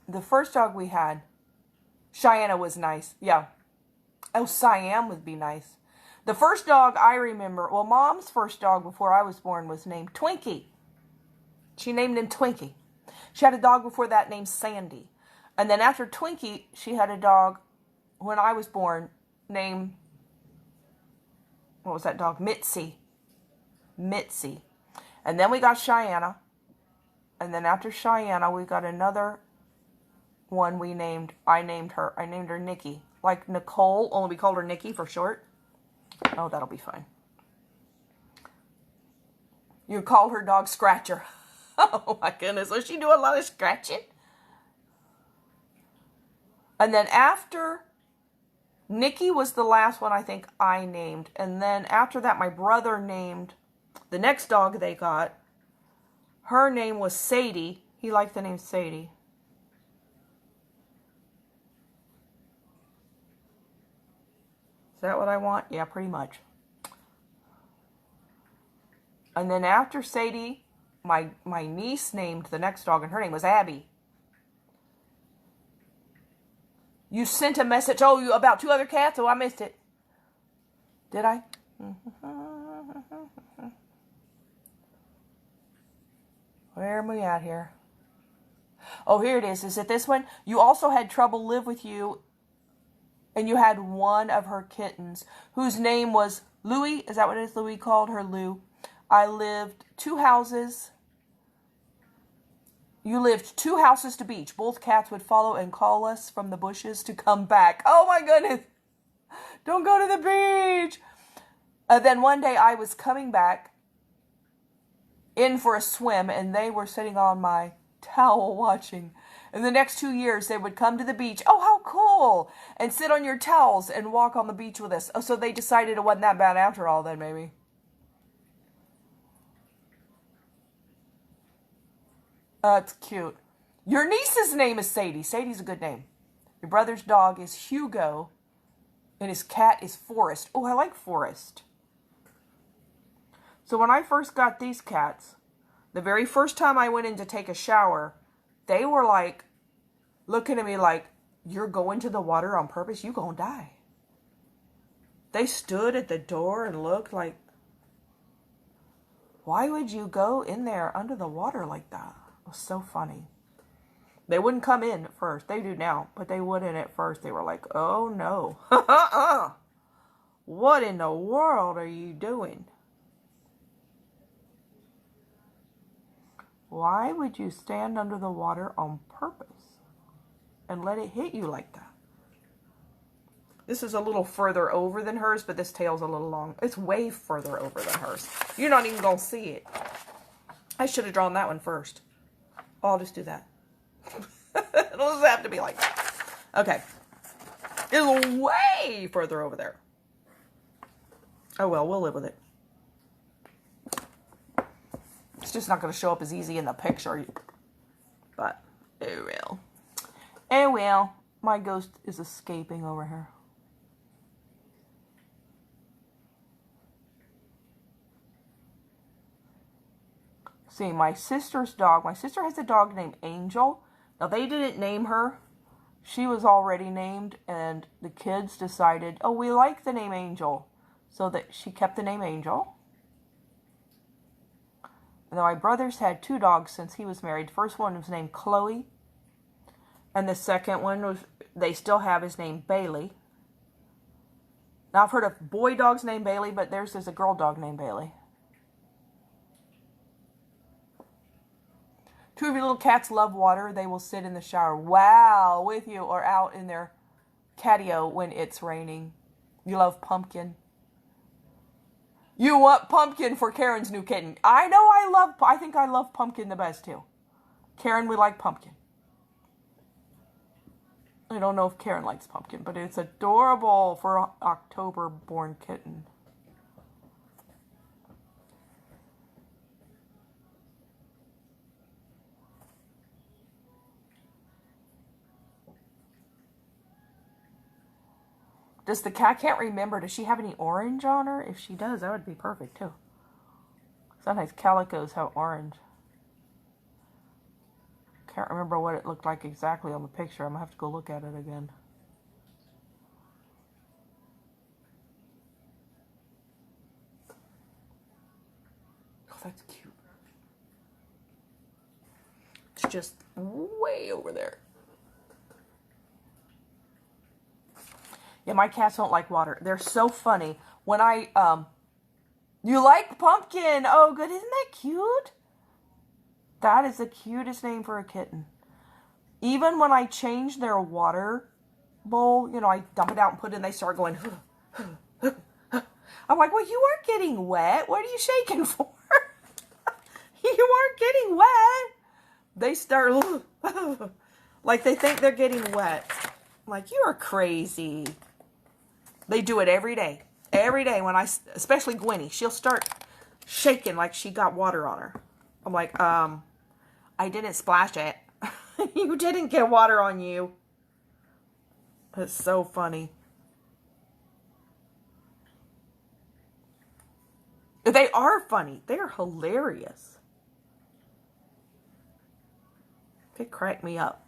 The first dog we had, Cheyenne, was nice. Yeah. Oh, Siam would be nice. The first dog I remember, well, Mom's first dog before I was born was named Twinkie. She named him Twinkie. She had a dog before that named Sandy. And then after Twinkie, she had a dog when I was born named, what was that dog? Mitzi. Mitzi. And then we got Cheyenne. And then after Cheyenne, we got another one I named her Nikki. Like Nicole, only we called her Nikki for short. Oh, that'll be fine. You call her dog Scratcher. Oh my goodness, was she doing a lot of scratching? And then after Nikki was the last one I think I named. And then after that, my brother named the next dog they got. Her name was Sadie. He liked the name Sadie. Is that what I want? Yeah, pretty much. And then after Sadie, my niece named the next dog, and her name was Abby. You sent a message, about 2 other cats? Oh, I missed it. Did I? Where am we at here? Oh, here it is. Is it this one? You also had trouble live with you, and you had one of her kittens, whose name was Louie. Is that what it is? Louie called her Lou. I lived 2 houses. You lived 2 houses to beach. Both cats would follow and call us from the bushes to come back. Oh my goodness. Don't go to the beach. Then one day I was coming back in for a swim, and they were sitting on my towel watching. In the next 2 years, they would come to the beach. Oh, how cool! And sit on your towels and walk on the beach with us. Oh, so they decided it wasn't that bad after all then, maybe. It's cute. Your niece's name is Sadie. Sadie's a good name. Your brother's dog is Hugo, and his cat is Forrest. Oh, I like Forrest. So when I first got these cats, the very first time I went in to take a shower, they were like, looking at me like, you're going to the water on purpose? You gonna die. They stood at the door and looked like, why would you go in there under the water like that? It was so funny. They wouldn't come in at first. They do now, but they wouldn't at first. They were like, oh no. What in the world are you doing? Why would you stand under the water on purpose and let it hit you like that? This is a little further over than hers, but this tail's a little long. It's way further over than hers. You're not even going to see it. I should have drawn that one first. Oh, I'll just do that. It doesn't have to be like that. Okay. It's way further over there. Oh well, we'll live with it. It's just not going to show up as easy in the picture. But, oh well. Oh well. My ghost is escaping over here. See, my sister's dog. My sister has a dog named Angel. Now, they didn't name her. She was already named, and the kids decided, oh, we like the name Angel. So that she kept the name Angel. And then my brother's had 2 dogs since he was married. The first one was named Chloe. And the second one was, they still have his name Bailey. Now, I've heard of boy dogs named Bailey, but theirs is a girl dog named Bailey. 2 of your little cats love water. They will sit in the shower, wow, with you, or out in their catio when it's raining. You love Pumpkin. You want Pumpkin for Karen's new kitten. I know I think I love Pumpkin the best too. Karen, we like Pumpkin. I don't know if Karen likes Pumpkin, but it's adorable for an October-born kitten. Does the cat, can't remember, does she have any orange on her? If she does, that would be perfect too. Sometimes calicos have orange. Can't remember what it looked like exactly on the picture. I'm going to have to go look at it again. Oh, that's cute. It's just way over there. Yeah, my cats don't like water. They're so funny. When you like Pumpkin. Oh, good. Isn't that cute? That is the cutest name for a kitten. Even when I change their water bowl, you know, I dump it out and put it in, they start going, I'm like, well, you aren't getting wet. What are you shaking for? You aren't getting wet. They start, like they think they're getting wet. I'm like, you are crazy. They do it every day. Every day when especially Gwenny, she'll start shaking like she got water on her. I'm like, I didn't splash it. You didn't get water on you. It's so funny. They are funny. They are hilarious. They crack me up.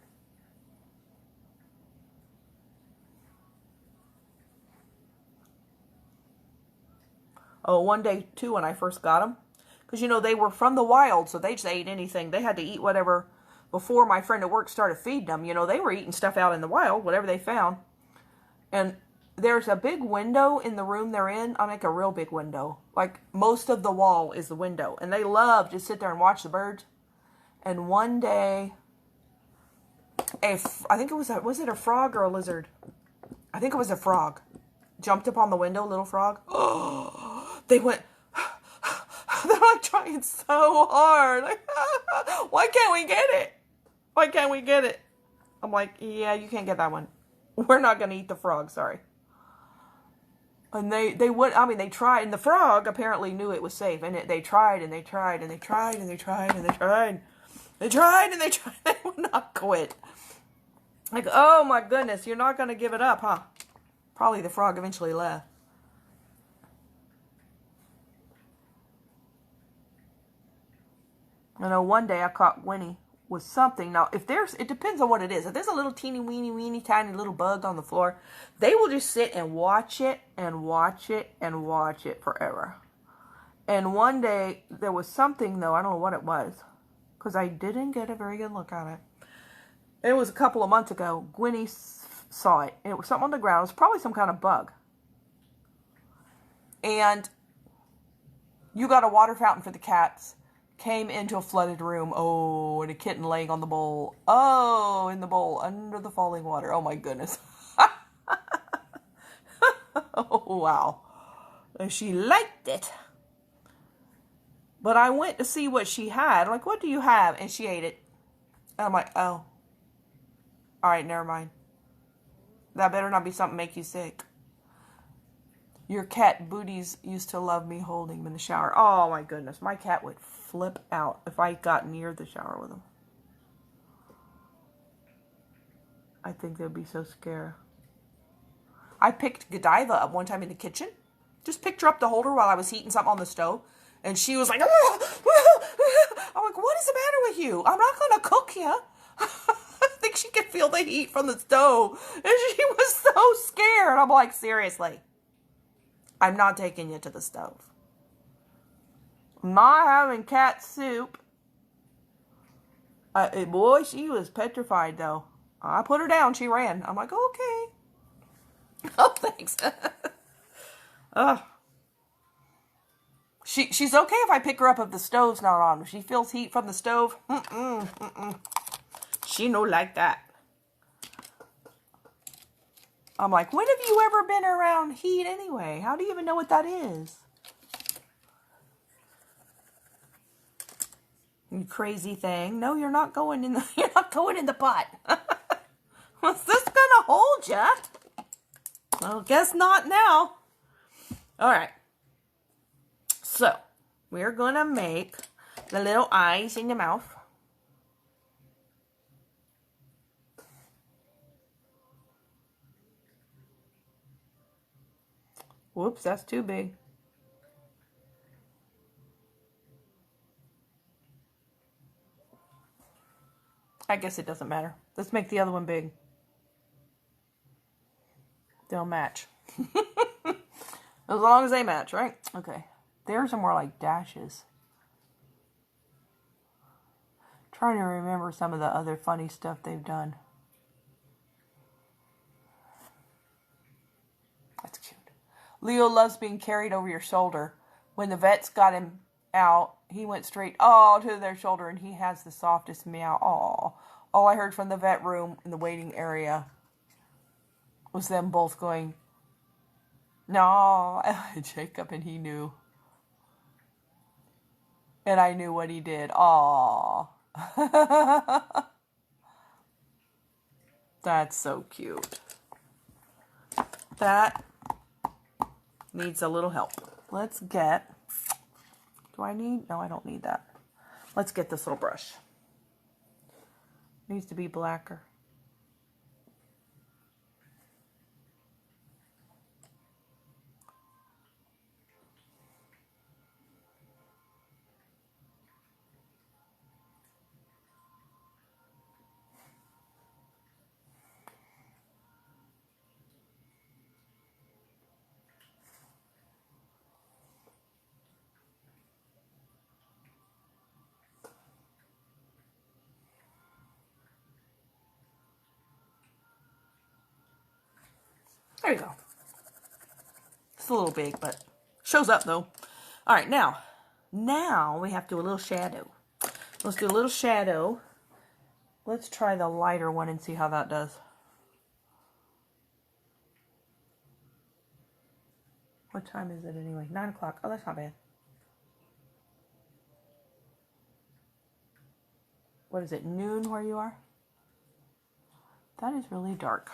Oh, one day, too, when I first got them, because, you know, they were from the wild, so they just ate anything. They had to eat whatever, before my friend at work started feeding them, you know, they were eating stuff out in the wild, whatever they found. And there's a big window in the room they're in. I make a real big window. Like, most of the wall is the window. And they love to sit there and watch the birds. And one day, I think it was it a frog or a lizard? I think it was a frog. jumped up on the window, little frog. Oh, they went, they're like trying so hard. Like, why can't we get it? Why can't we get it? I'm like, yeah, you can't get that one. We're not going to eat the frog, sorry. And they would, I mean, they tried, and the frog apparently knew it was safe, and they tried, and they tried, and they tried, and they tried, and they tried. They tried, and they tried, they would not quit. Like, oh my goodness, you're not going to give it up, huh? Probably the frog eventually left. I know one day I caught Winnie with something. Now, if there's, it depends on what it is. If there's a little teeny weeny tiny little bug on the floor, they will just sit and watch it and watch it and watch it forever. And one day there was something though, I don't know what it was, because I didn't get a very good look at it. It was a couple of months ago. Winnie saw it, and it was something on the ground. It was probably some kind of bug. And you got a water fountain for the cats. Came into a flooded room. Oh, and a kitten laying on the bowl. Oh, in the bowl under the falling water. Oh my goodness. Oh, wow. And she liked it. But I went to see what she had. I'm like, what do you have? And she ate it. And I'm like, oh. All right, never mind. That better not be something make you sick. Your cat Booties used to love me holding him in the shower. Oh my goodness, my cat would flip out if I got near the shower with him. I think they'd be so scared. I picked Godiva up one time in the kitchen. Just picked her up to hold her while I was heating something on the stove. And she was like, I'm like, what is the matter with you? I'm not going to cook you. I think she could feel the heat from the stove. And she was so scared. I'm like, seriously. I'm not taking you to the stove. I'm not having cat soup. Boy, she was petrified, though. I put her down. She ran. I'm like, okay. Oh, thanks. She's okay if I pick her up if the stove's not on. If she feels heat from the stove, she no like that. I'm like, when have you ever been around heat anyway? How do you even know what that is? You crazy thing. No, you're not going in the pot. Was this gonna hold ya? Well, guess not now. All right. So, we're gonna make the little eyes in the mouth. Whoops, that's too big. I guess it doesn't matter. Let's make the other one big. They'll match. As long as they match, right? Okay. Theirs are more like dashes. Trying to remember some of the other funny stuff they've done. That's cute. Leo loves being carried over your shoulder. When the vets got him out, he went straight to their shoulder, and he has the softest meow. All I heard from the vet room in the waiting area was them both going, no, Jacob, and he knew. And I knew what he did. Aw. That's so cute. That needs a little help. Let's get, no, I don't need that. Let's get this little brush. Needs to be blacker. There you go. It's a little big, but shows up though. All right, now we have to do a little shadow. Let's do a little shadow. Let's try the lighter one and see how that does. What time is it anyway? 9 o'clock. Oh, that's not bad. What is it, noon where you are? That is really dark.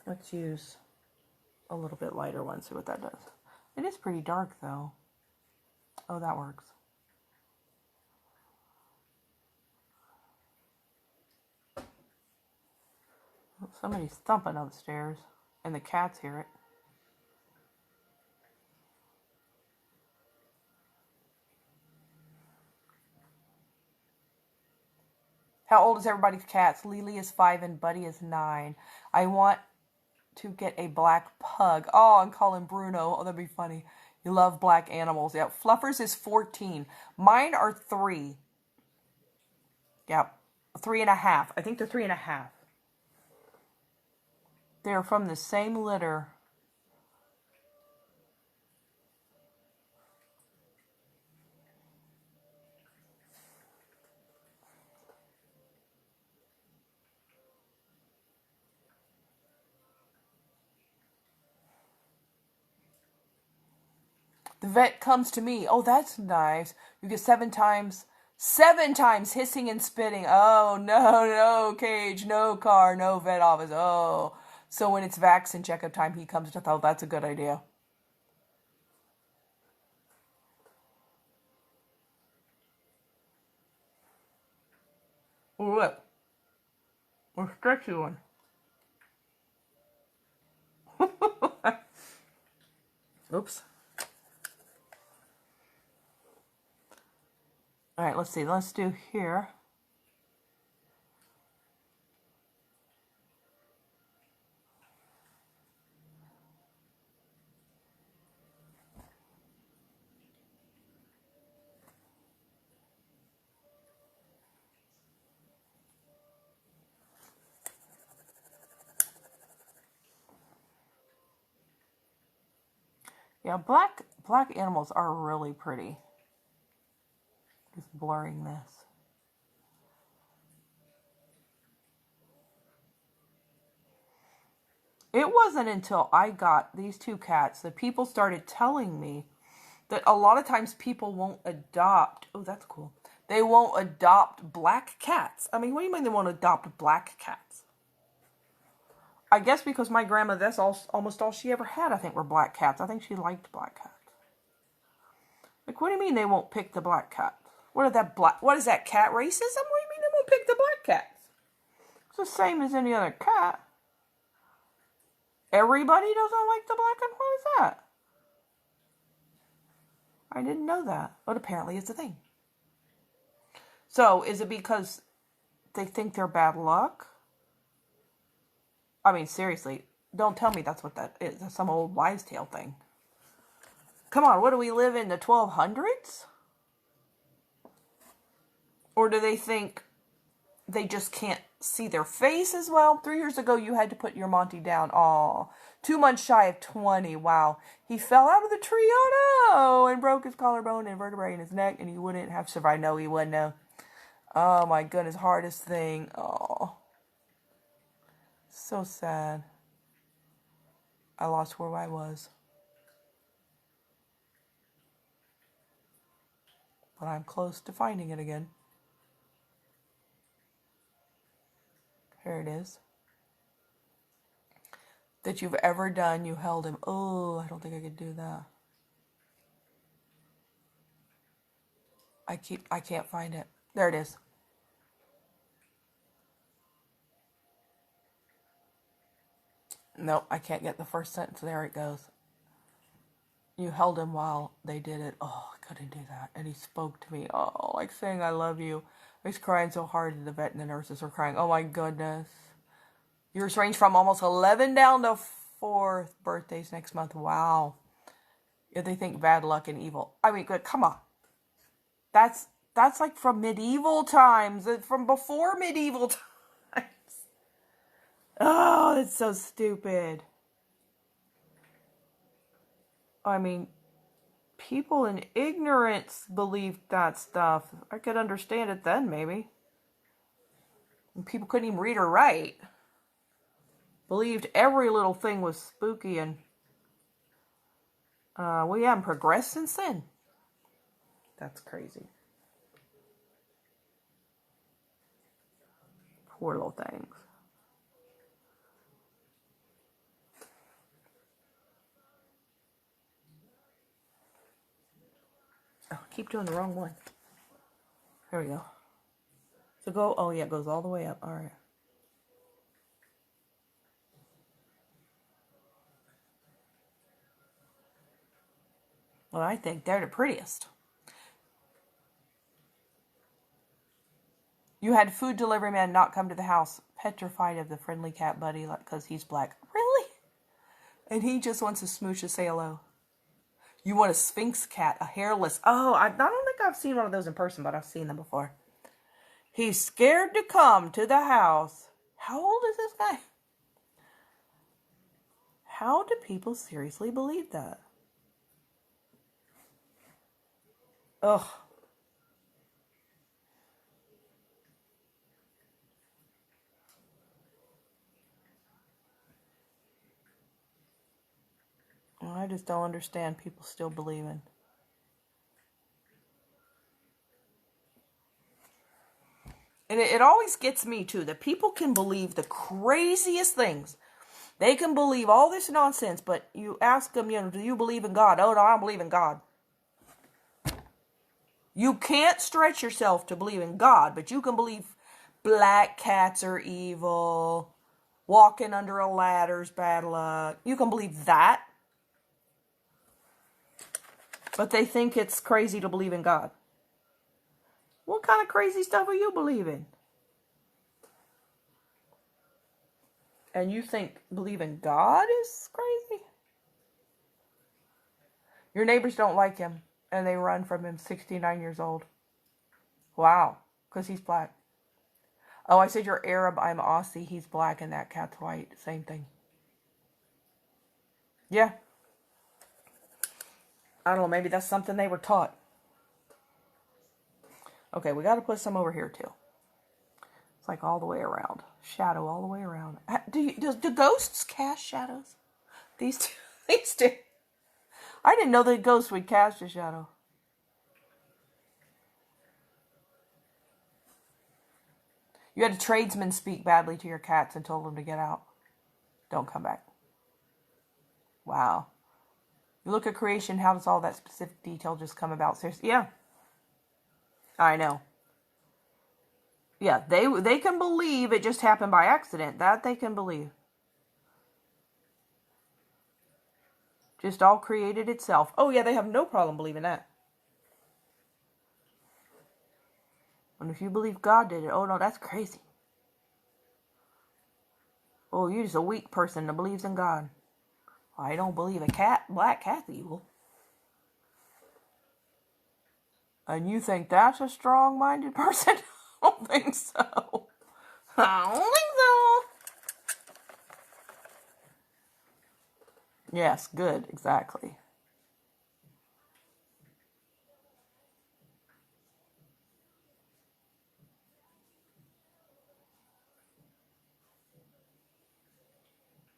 Let's use a little bit lighter one, see what that does. It is pretty dark though. Oh, that works. Somebody's thumping upstairs, and the cats hear it. How old is everybody's cats? Lily is 5 and Buddy is 9. I want to get a black pug. Oh, I'm calling Bruno. Oh, that'd be funny. You love black animals. Yeah, Fluffers is 14. Mine are 3. Yeah, 3.5. I think they're 3.5. They're from the same litter. The vet comes to me. Oh, that's nice. You get 7 times hissing and spitting. Oh, no, cage, no car, no vet office. Oh, so when it's vaccine checkup time, he comes to, oh, that's a good idea. Oh, look. A stretchy one. Oops. All right, let's see. Let's do here. Yeah, black animals are really pretty. Just blurring this. It wasn't until I got these 2 cats that people started telling me that a lot of times people won't adopt. Oh, that's cool. They won't adopt black cats. I mean, what do you mean they won't adopt black cats? I guess because my grandma, that's almost all she ever had, I think, were black cats. I think she liked black cats. Like, what do you mean they won't pick the black cat? What is that cat racism? What do you mean they won't pick the black cats? It's the same as any other cat. Everybody doesn't like the black one? What is that? I didn't know that, but apparently it's a thing. So, is it because they think they're bad luck? I mean, seriously, don't tell me that's what that is. That's some old wives' tale thing. Come on, what do we live in, the 1200s? Or do they think they just can't see their face as well? 3 years ago, you had to put your Monty down. Aw, 2 months shy of 20. Wow. He fell out of the tree, oh no, and broke his collarbone and vertebrae in his neck, and he wouldn't have survived. No, he wouldn't have. Oh my goodness, hardest thing. Oh, so sad. I lost where I was. But I'm close to finding it again. Here it is. That you've ever done, you held him. Oh, I don't think I could do that. I can't find it. There it is. Nope, I can't get the first sentence. There it goes. You held him while they did it. Oh, I couldn't do that. And he spoke to me. Oh, like saying I love you. I was crying so hard and the vet and the nurses were crying. Oh my goodness. Yours range from almost 11 down to 4 birthdays next month. Wow. If they think bad luck and evil. I mean, good, come on. That's like from medieval times. From before medieval times. Oh, that's so stupid. I mean, people in ignorance believed that stuff. I could understand it then, maybe. And people couldn't even read or write. Believed every little thing was spooky, and we haven't progressed since then. That's crazy. Poor little things. Oh, I keep doing the wrong one. There we go. So go, oh yeah, it goes all the way up. All right. Well, I think they're the prettiest. You had food delivery man not come to the house, petrified of the friendly cat buddy because he's black. Really? And he just wants a smooch to say hello. You want a Sphinx cat, a hairless. Oh, I don't think I've seen one of those in person, but I've seen them before. He's scared to come to the house. How old is this guy? How do people seriously believe that? Ugh. I just don't understand people still believing. And it always gets me too, that people can believe the craziest things. They can believe all this nonsense, but you ask them, do you believe in God? Oh, no, I don't believe in God. You can't stretch yourself to believe in God, but you can believe black cats are evil, walking under a ladder's bad luck. You can believe that. But they think it's crazy to believe in God. What kind of crazy stuff are you believing? And you think believing God is crazy? Your neighbors don't like him, and they run from him, 69 years old. Wow, because he's black. Oh, I said you're Arab, I'm Aussie, he's black, and that cat's white. Same thing. Yeah. I don't know, maybe that's something they were taught. Okay, we got to put some over here, too. It's like all the way around. Shadow all the way around. Do ghosts cast shadows? These two. I didn't know that ghosts would cast a shadow. You had a tradesman speak badly to your cats and told them to get out. Don't come back. Wow. You look at creation, how does all that specific detail just come about? Seriously? Yeah. I know. Yeah, they can believe it just happened by accident. That they can believe. Just all created itself. Oh yeah, they have no problem believing that. And if you believe God did it, oh no, that's crazy. Oh, you're just a weak person that believes in God. I don't believe black cat's evil. And you think that's a strong-minded person? I don't think so. I don't think so. Yes, good, exactly.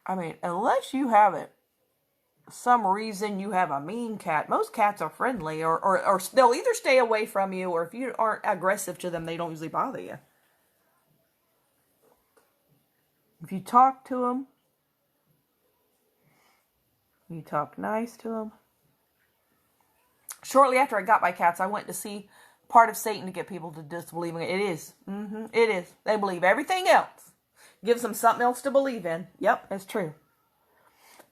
I mean, unless you have it, some reason you have a mean cat. Most cats are friendly, or they'll either stay away from you, or if you aren't aggressive to them, they don't usually bother you. If you talk to them, you talk nice to them. Shortly after I got my cats, I went to see Part of Satan to get people to disbelieve in it. It is. It is. They believe everything else. Gives them something else to believe in. Yep, that's true.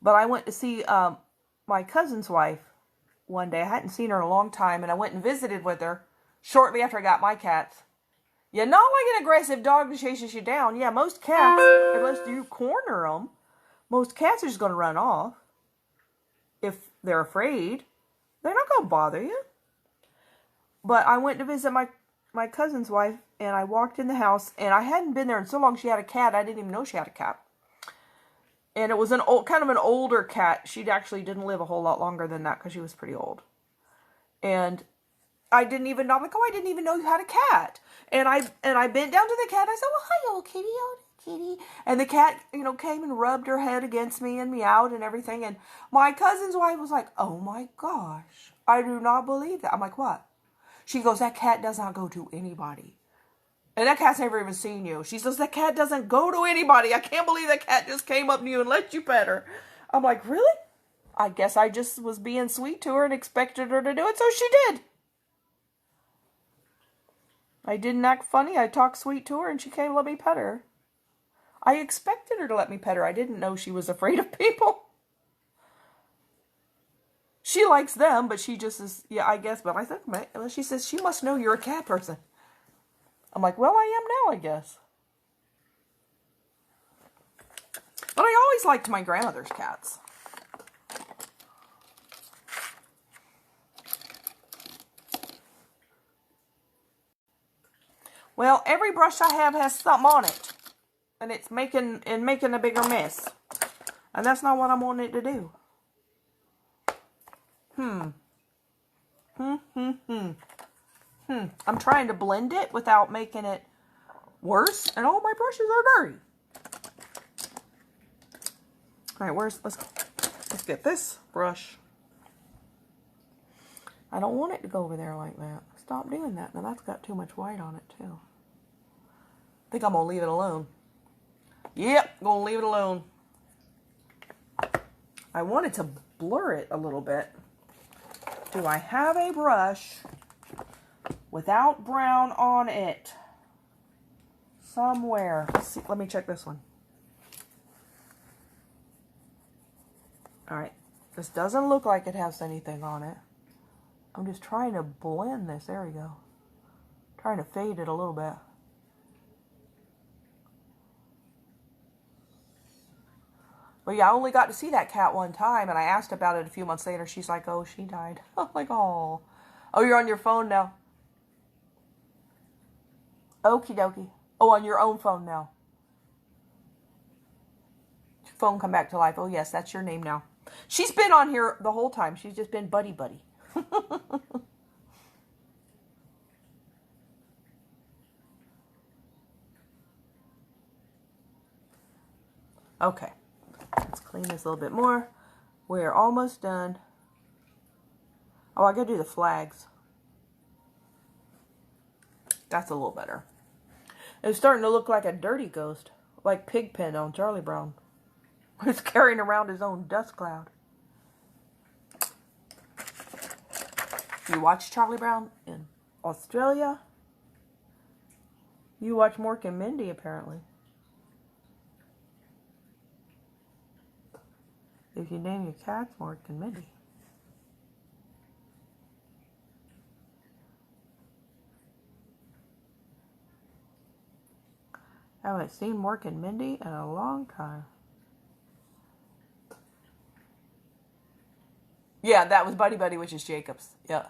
But I went to see my cousin's wife one day. I hadn't seen her in a long time, and I went and visited with her shortly after I got my cats. You're not like an aggressive dog that chases you down. Yeah, most cats, unless you corner them, most cats are just going to run off. If they're afraid, they're not going to bother you. But I went to visit my cousin's wife, and I walked in the house, and I hadn't been there in so long. She had a cat. I didn't even know she had a cat. And it was kind of an older cat. She actually didn't live a whole lot longer than that because she was pretty old. And I didn't even know. I'm like, oh, I didn't even know you had a cat. And I bent down to the cat. And I said, well, hi, old kitty, old kitty. And the cat, came and rubbed her head against me and meowed and everything. And my cousin's wife was like, oh my gosh, I do not believe that. I'm like, what? She goes, that cat does not go to anybody. And that cat's never even seen you. She says, that cat doesn't go to anybody. I can't believe that cat just came up to you and let you pet her. I'm like, really? I guess I just was being sweet to her and expected her to do it, so she did. I didn't act funny. I talked sweet to her and she came and let me pet her. I expected her to let me pet her. I didn't know she was afraid of people. She likes them, but she just is, yeah, I guess. But I think, she says, she must know you're a cat person. I'm like, well, I am now, I guess. But I always liked my grandmother's cats. Well, every brush I have has something on it. And it's making a bigger mess. And that's not what I wanted it to do. I'm trying to blend it without making it worse. And all my brushes are dirty. All right, let's get this brush. I don't want it to go over there like that. Stop doing that. Now that's got too much white on it too. I think I'm gonna leave it alone. Yep, gonna leave it alone. I wanted to blur it a little bit. Do I have a brush without brown on it? Somewhere. Let's see. Let me check this one. Alright. This doesn't look like it has anything on it. I'm just trying to blend this. There we go. Trying to fade it a little bit. But yeah, I only got to see that cat one time, and I asked about it a few months later. She's like, oh, she died. I'm like, oh. Oh, you're on your phone now. Okie dokie. Oh, on your own phone now. Phone come back to life. Oh, yes, that's your name now. She's been on here the whole time. She's just been buddy. Okay. Let's clean this a little bit more. We're almost done. Oh, I gotta do the flags. That's a little better. It's starting to look like a dirty ghost. Like Pigpen on Charlie Brown. He's carrying around his own dust cloud. You watch Charlie Brown in Australia? You watch Mork and Mindy, apparently. If you name your cats Mork and Mindy. I haven't seen Mork and Mindy in a long time. Yeah, that was Buddy Buddy, which is Jacob's. Yeah.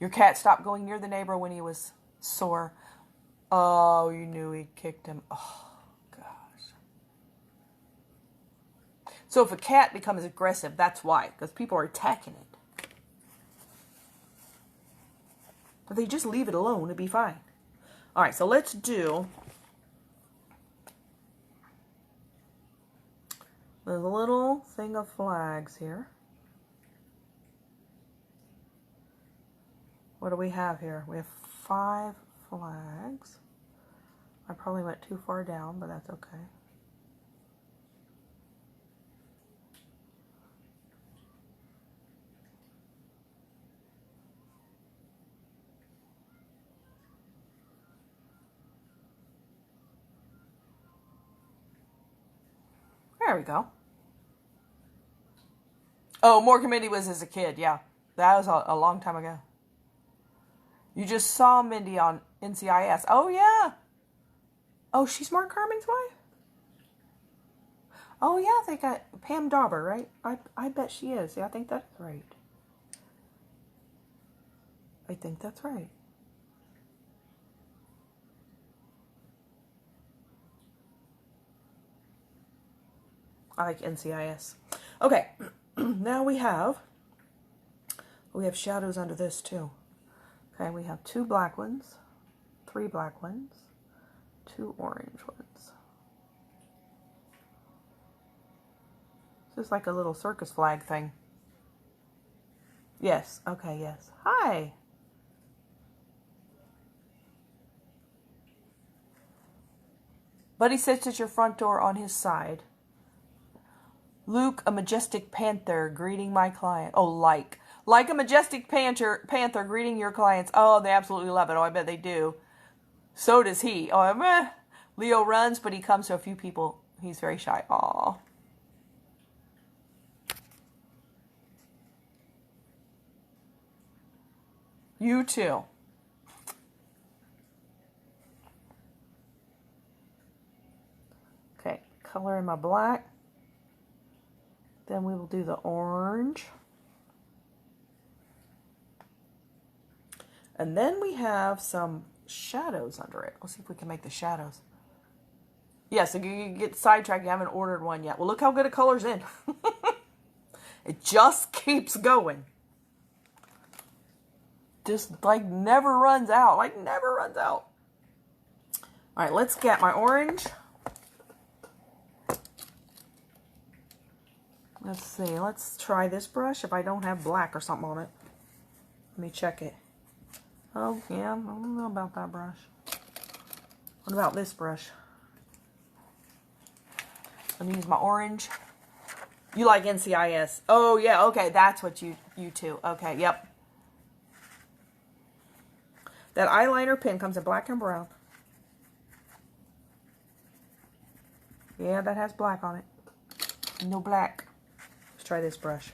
Your cat stopped going near the neighbor when he was sore. Oh, you knew he kicked him. Oh, gosh. So if a cat becomes aggressive, that's why. Because people are attacking it. If they just leave it alone, it'd be fine. All right, so let's do... There's a little thing of flags here. What do we have here? We have 5 flags. I probably went too far down, but that's okay. There we go. Oh, Mork and Mindy was as a kid, yeah. That was a long time ago. You just saw Mindy on NCIS. Oh, yeah. Oh, she's Mark Harmon's wife? Oh, yeah, they got Pam Dauber, right? I bet she is. Yeah, I think that's right. I think that's right. I like NCIS. Okay, now we have We have shadows under this too. Okay, we have 2 black ones, 3 black ones, 2 orange ones. This is like a little circus flag thing. Yes, okay, yes. Hi. Buddy sits at your front door on his side. Luke, a majestic panther, greeting my client. Oh, like a majestic panther greeting your clients. Oh, they absolutely love it. Oh, I bet they do. So does he. Oh, meh. Leo runs, but he comes to a few people. He's very shy. Aw. You too. Okay, color in my black. Then we will do the orange. And then we have some shadows under it. Let's see if we can make the shadows. Yes, if you get sidetracked, you haven't ordered one yet. Well, look how good it colors in. It just keeps going. Just like never runs out. Like never runs out. All right, let's get my orange. Let's see. Let's try this brush if I don't have black or something on it. Let me check it. Oh, yeah. I don't know about that brush. What about this brush? Let me use my orange. You like NCIS. Oh, yeah. Okay, that's what you two. Okay, yep. That eyeliner pen comes in black and brown. Yeah, that has black on it. No black. Let's try this brush.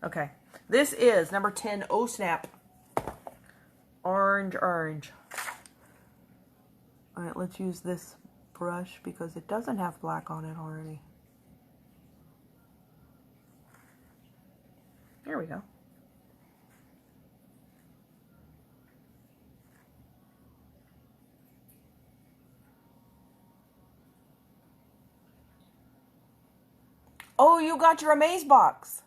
Okay. This is number 10, Oh Snap. Orange. Alright, let's use this brush because it doesn't have black on it already. There we go. Oh, you got your Amazebox.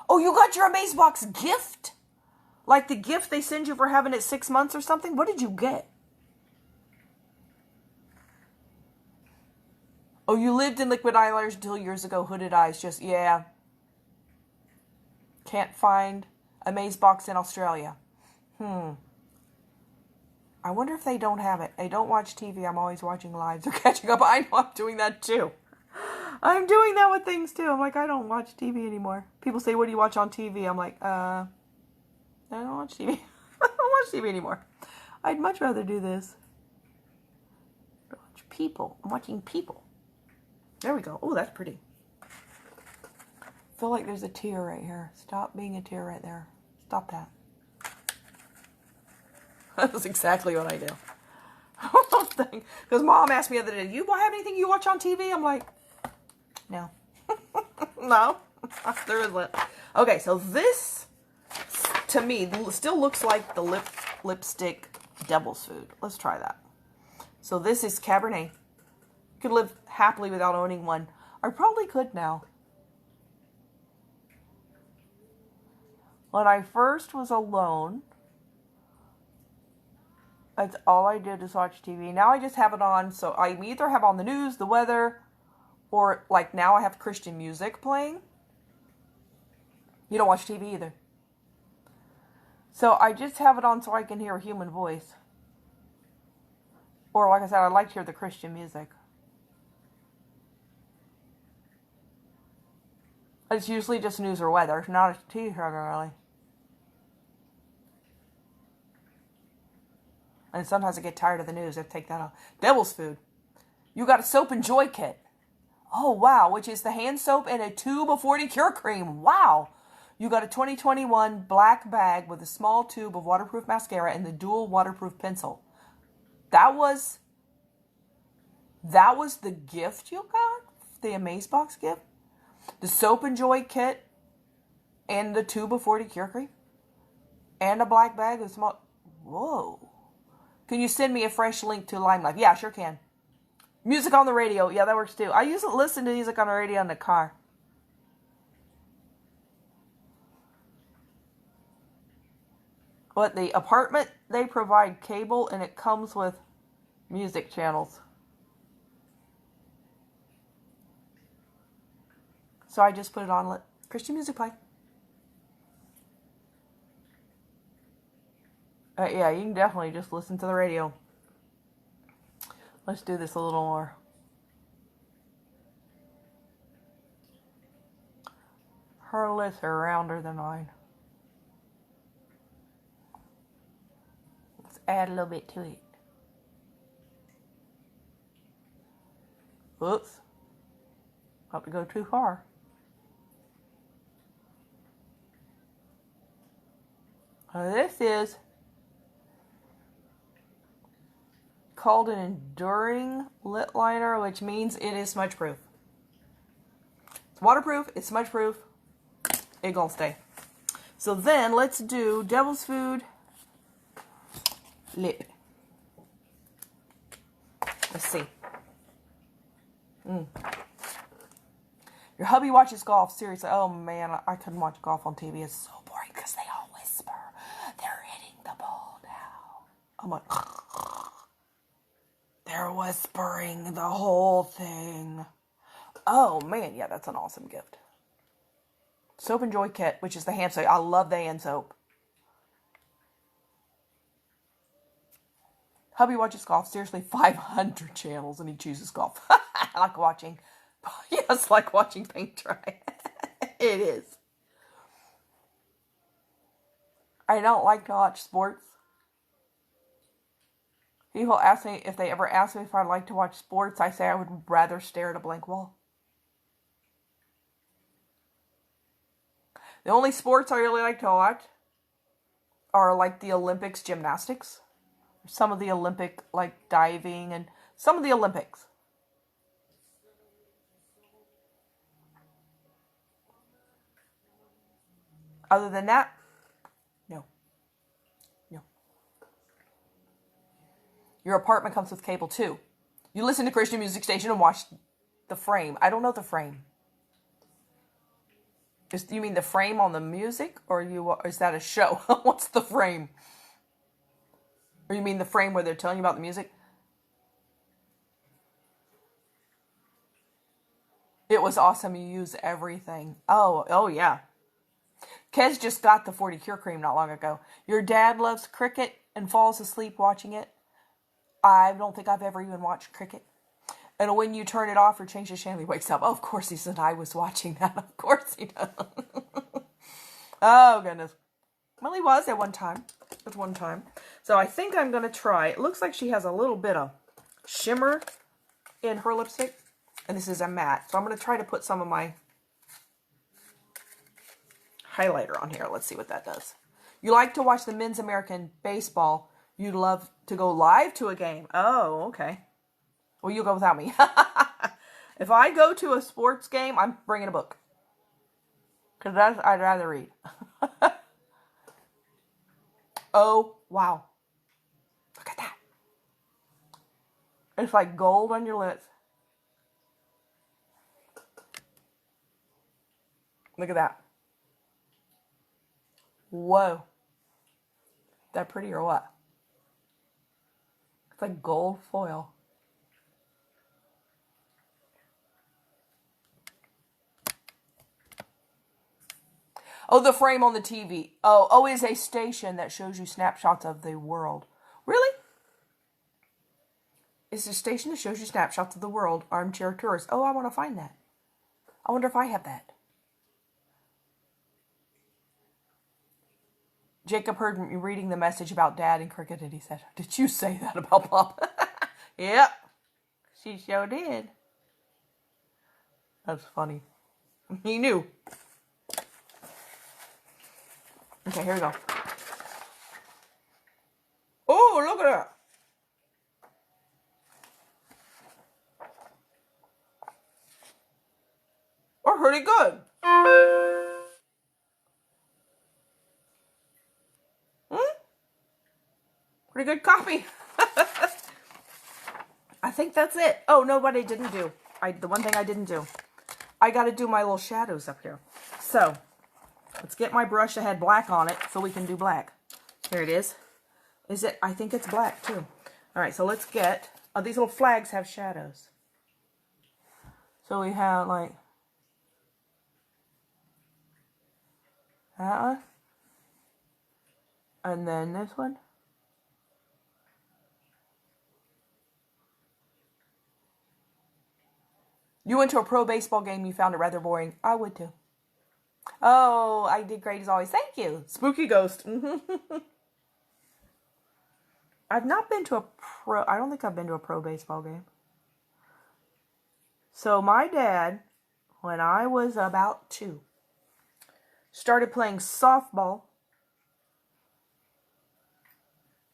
Oh, you got your Amazebox gift? Like the gift they send you for having it 6 months or something? What did you get? Oh, you lived in liquid eyeliners until years ago. Hooded eyes. Just, yeah. Can't find Amazebox in Australia. I wonder if they don't have it. They don't watch TV. I'm always watching lives or catching up. I know I'm doing that too. I'm doing that with things too. I'm like, I don't watch TV anymore. People say, what do you watch on TV? I'm like, I don't watch TV. I don't watch TV anymore. I'd much rather do this. Watch people. I'm watching people. There we go. Oh, that's pretty. I feel like there's a tear right here. Stop being a tear right there. Stop that. That's exactly what I do. Because Mom asked me the other day, you have anything you watch on TV? I'm like, no. No. There isn't. Okay, so this, to me, still looks like the lipstick Devil's Food. Let's try that. So this is Cabernet. You could live happily without owning one. I probably could now. When I first was alone, that's all I did is watch TV. Now I just have it on, so I either have on the news, the weather, or like now I have Christian music playing. You don't watch TV either. So I just have it on so I can hear a human voice. Or like I said, I like to hear the Christian music. It's usually just news or weather, not a TV show really. And sometimes I get tired of the news. I take that off. Devil's Food. You got a Soap and Joy kit. Oh, wow. Which is the hand soap and a tube of 40 cure cream. Wow. You got a 2021 black bag with a small tube of waterproof mascara and the dual waterproof pencil. That was the gift you got? The Amazebox gift? The Soap and Joy kit and the tube of 40 cure cream? And a black bag with small... Whoa. Can you send me a fresh link to Lime Life? Yeah, sure can. Music on the radio. Yeah, that works too. I usually listen to music on the radio in the car. But the apartment, they provide cable and it comes with music channels. So I just put it on, let Christian music play. Yeah, you can definitely just listen to the radio. Let's do this a little more. Her lips are rounder than mine. Let's add a little bit to it. Whoops. Not to go too far. This is called an enduring lip liner, which means it is smudge proof. It's waterproof, it's smudge proof, it gonna stay. So then let's do Devil's Food lip. Let's see. Your hubby watches golf. Seriously, oh man, I couldn't watch golf on TV. It's so boring because they all whisper. They're hitting the ball now. I'm like, they're whispering the whole thing. Oh man, yeah, that's an awesome gift. Soap and Joy Kit, which is the hand soap. I love the hand soap. Hubby watches golf. Seriously, 500 channels, and he chooses golf. I like watching. Yes, like watching paint dry. It is. I don't like to watch sports. People ask me if they ever ask me if I like to watch sports. I say I would rather stare at a blank wall. The only sports I really like to watch are like the Olympics, gymnastics. Some of the Olympic, like diving, and some of the Olympics. Other than that, no. No. Your apartment comes with cable too. You listen to Christian Music Station and watch The Frame. I don't know The Frame. You mean The Frame on the music? Or is that a show? What's The Frame? Or you mean The Frame where they're telling you about the music? It was awesome. You use everything. Oh yeah. Kez just got the 40 Cure Cream not long ago. Your dad loves cricket and falls asleep watching it. I don't think I've ever even watched cricket. And when you turn it off or change the channel, he wakes up. Oh, of course he said I was watching that. Of course he does. Oh, goodness. Well, he was at one time. At one time. So I think I'm going to try. It looks like she has a little bit of shimmer in her lipstick. And this is a matte. So I'm going to try to put some of my highlighter on here. Let's see what that does. You like to watch the men's American baseball. You'd love to go live to a game. Oh, okay. Well, you go without me. If I go to a sports game, I'm bringing a book. Because I'd rather read. Oh, wow. Look at that. It's like gold on your lips. Look at that. Whoa. That pretty or what? It's like gold foil. Oh, The Frame on the TV. Oh, is a station that shows you snapshots of the world. Really? It's a station that shows you snapshots of the world. Armchair Tourist. Oh, I want to find that. I wonder if I have that. Jacob heard me reading the message about Dad and cricket, and he said, "Did you say that about Pop?" Yep. She sure did. That's funny. He knew. Okay, here we go. Oh, look at that. We're pretty good. Pretty good copy. I think that's it. Oh, no, what I didn't do. The one thing I didn't do. I got to do my little shadows up here. So, let's get my brush that had black on it so we can do black. Here it is. Is it? I think it's black too. All right, so let's get, these little flags have shadows. So we have like that one. And then this one. You went to a pro baseball game, you found it rather boring. I would too. Oh, I did great as always. Thank you. Spooky Ghost. I've not been to a pro, I don't think I've been to a pro baseball game. So my dad, when I was about 2, started playing softball,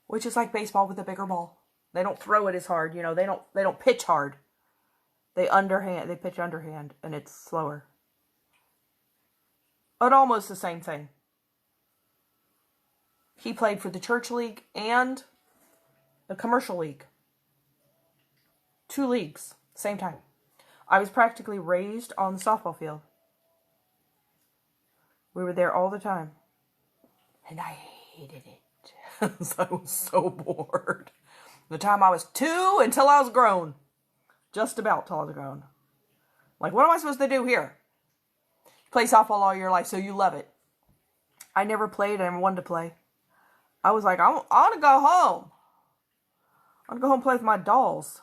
which is like baseball with a bigger ball. They don't throw it as hard, you know, they don't pitch hard. They pitch underhand, and it's slower. But almost the same thing. He played for the church league and the commercial league. 2 leagues, same time. I was practically raised on the softball field. We were there all the time. And I hated it. I was so bored. The time I was 2 until I was grown. Just about till I was grown. Like, what am I supposed to do here? Play softball all your life, so you love it. I never played. I never wanted to play. I was like, I want to go home. I want to go home and play with my dolls.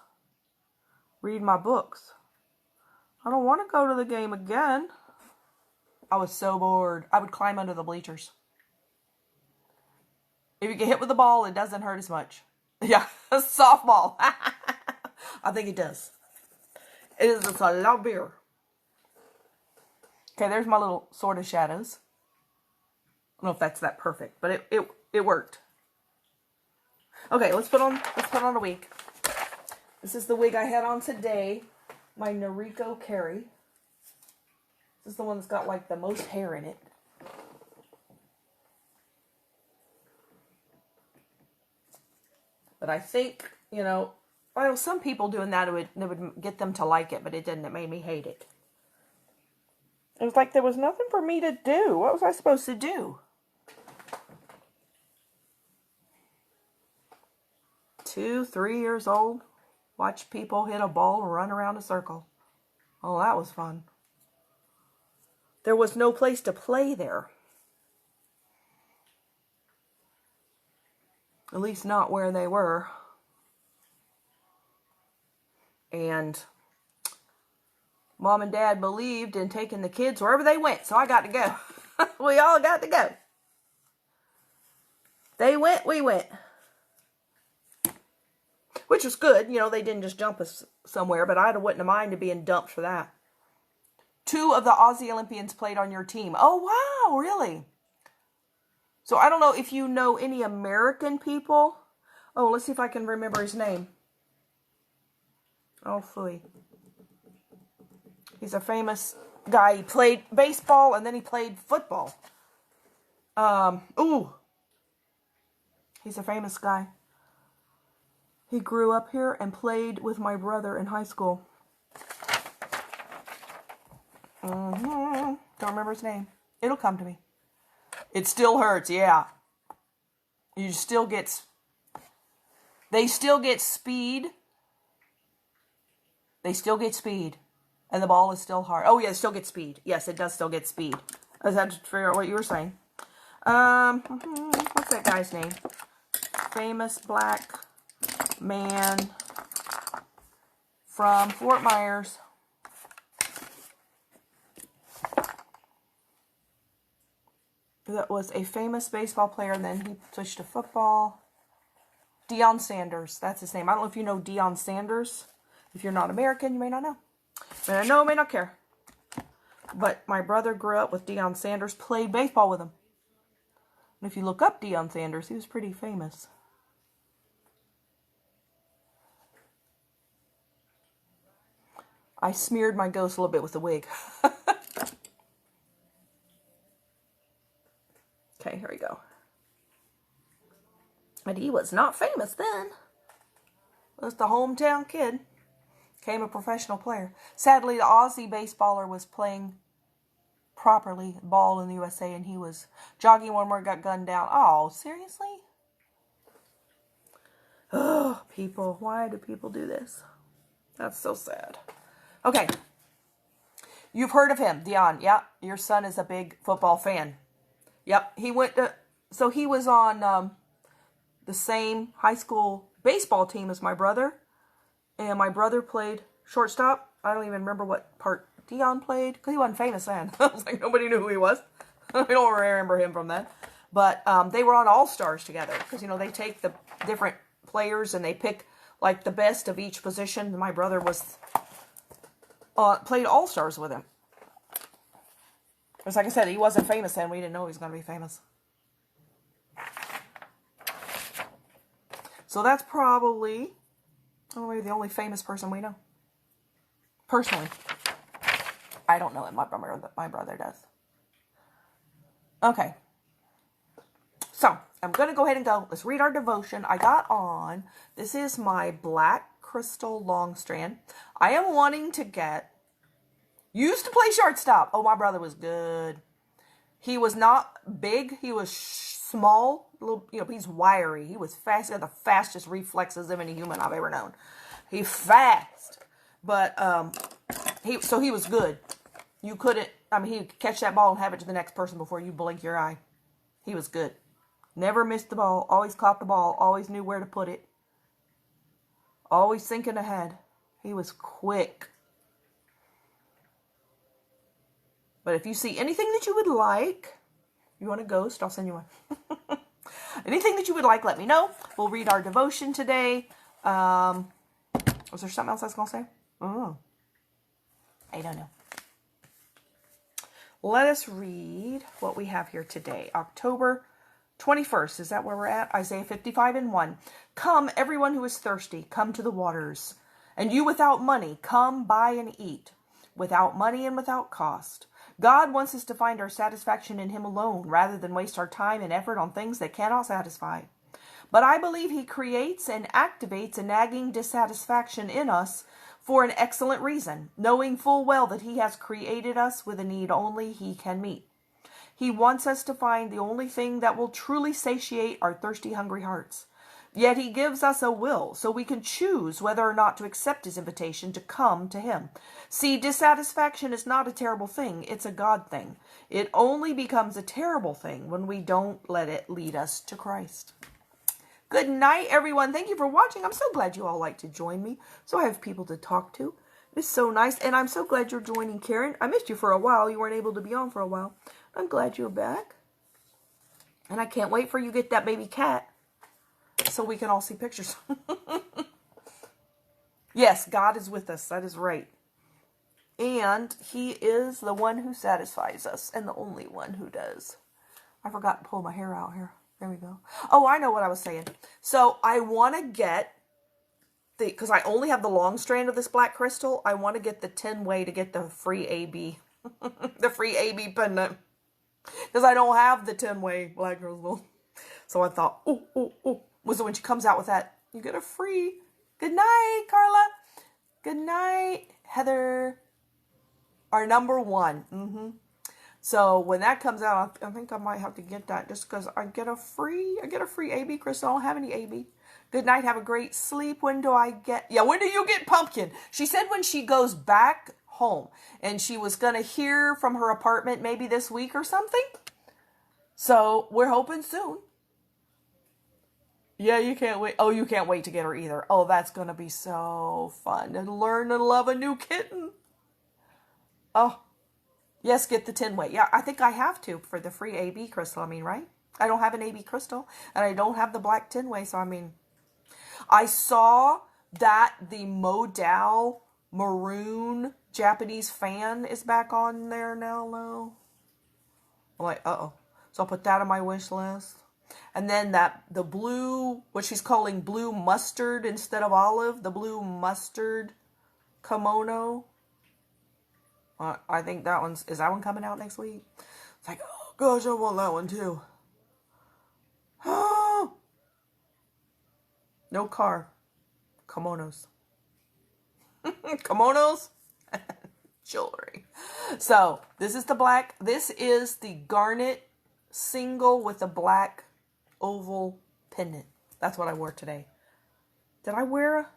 Read my books. I don't want to go to the game again. I was so bored. I would climb under the bleachers. If you get hit with the ball, it doesn't hurt as much. Yeah, softball. I think it does. It is just a lot of beer. Okay, there's my little sort of shadows. I don't know if that's that perfect, but it worked. Okay, let's put on a wig. This is the wig I had on today. My Noriko Carey. This is the one that's got like the most hair in it. But I think, you know, well, some people doing that, it would get them to like it, but it didn't. It made me hate it. It was like there was nothing for me to do. What was I supposed to do? 2, 3 years old. Watch people hit a ball and run around a circle. Oh, that was fun. There was no place to play there. At least not where they were. And Mom and Dad believed in taking the kids wherever they went, so I got to go. We all got to go. They went, we went. Which was good. You know, they didn't just dump us somewhere, but I wouldn't have minded being dumped for that. 2 of the Aussie Olympians played on your team. Oh, wow, really? So I don't know if you know any American people. Oh, let's see if I can remember his name. Oh, phooey. He's a famous guy. He played baseball and then he played football. He's a famous guy. He grew up here and played with my brother in high school. Don't remember his name. It'll come to me. It still hurts, yeah. You still get... They still get speed. They still get speed. And the ball is still hard. Oh, yeah, it still gets speed. Yes, it does still get speed. I was had to figure out what you were saying. What's that guy's name? Famous black man from Fort Myers. That was a famous baseball player, and then he switched to football. Deion Sanders, that's his name. I don't know if you know Deion Sanders. If you're not American, you may not know. May not know, may not care. But my brother grew up with Deion Sanders, played baseball with him. And if you look up Deion Sanders, he was pretty famous. I smeared my ghost a little bit with the wig. Okay, here we go. But he was not famous then. Was the hometown kid. Became a professional player. Sadly, the Aussie baseballer was playing properly ball in the USA, and he was jogging one more, got gunned down. Oh, seriously? Oh, people. Why do people do this? That's so sad. Okay. You've heard of him, Dion. Yeah, your son is a big football fan. Yep, he went to... So he was on the same high school baseball team as my brother. And my brother played shortstop. I don't even remember what part Dion played, because he wasn't famous then. I was like, nobody knew who he was. I don't remember him from then. But they were on All-Stars together, because, you know, they take the different players and they pick, like, the best of each position. My brother was played All-Stars with him. Because, like I said, he wasn't famous then. We didn't know he was going to be famous. So that's probably the only famous person we know. Personally. I don't know it. My brother does. Okay. So, I'm going to go ahead and go. Let's read our devotion. I got on. This is my black crystal long strand. I am wanting to get... Used to play shortstop. Oh, my brother was good. He was not big. He was small. Little, you know, he's wiry. He was fast. He had the fastest reflexes of any human I've ever known. He's fast. But, he was good. You couldn't, he could catch that ball and have it to the next person before you blink your eye. He was good. Never missed the ball. Always caught the ball. Always knew where to put it. Always thinking ahead. He was quick. But if you see anything that you would like, you want a ghost, I'll send you one. Anything that you would like, let me know. We'll read our devotion today. Was there something else I was going to say? Oh, I don't know. Let us read what we have here today. October 21st. Is that where we're at? Isaiah 55:1. Come, everyone who is thirsty, come to the waters. And you without money, come buy and eat. Without money and without cost. God wants us to find our satisfaction in Him alone, rather than waste our time and effort on things that cannot satisfy. But I believe He creates and activates a nagging dissatisfaction in us for an excellent reason, knowing full well that He has created us with a need only He can meet. He wants us to find the only thing that will truly satiate our thirsty, hungry hearts. Yet He gives us a will, so we can choose whether or not to accept His invitation to come to Him. See, dissatisfaction is not a terrible thing. It's a God thing. It only becomes a terrible thing when we don't let it lead us to Christ. Good night, everyone. Thank you for watching. I'm so glad you all like to join me, so I have people to talk to. It's so nice, and I'm so glad you're joining Karen. I missed you for a while. You weren't able to be on for a while. I'm glad you're back. And I can't wait for you to get that baby cat so we can all see pictures. Yes, God is with us. That is right. And He is the one who satisfies us, and the only one who does. I forgot to pull my hair out here. There we go. Oh, I know what I was saying. So I want to get because I only have the long strand of this black crystal, I want to get the 10-way to get the free AB. The free AB pendant. Because I don't have the 10-way black crystal. So I thought, so when she comes out with that, you get a free. Good night, Carla. Good night, Heather. Our number one. So when that comes out, I think I might have to get that just because I get a free AB crystal. I don't have any AB. Good night. Have a great sleep. When do I get? Yeah, when do you get pumpkin? She said when she goes back home, and she was going to hear from her apartment maybe this week or something. So we're hoping soon. Yeah, you can't wait. Oh, you can't wait to get her either. Oh, that's going to be so fun to learn to love a new kitten. Oh, yes, get the 10-way. Yeah, I think I have to for the free AB crystal. I mean, right? I don't have an AB crystal, and I don't have the black 10-way, so I mean, I saw that the Modal maroon Japanese fan is back on there now, though. I'm like, uh-oh. So I'll put that on my wish list. And then the blue, what she's calling blue mustard instead of olive, the blue mustard kimono. I think is that one coming out next week? It's like, oh gosh, I want that one too. Oh, no car. Kimonos. Kimonos? jewelry. So this is the black. This is the garnet single with the black oval pendant. That's what I wore today. Did I wear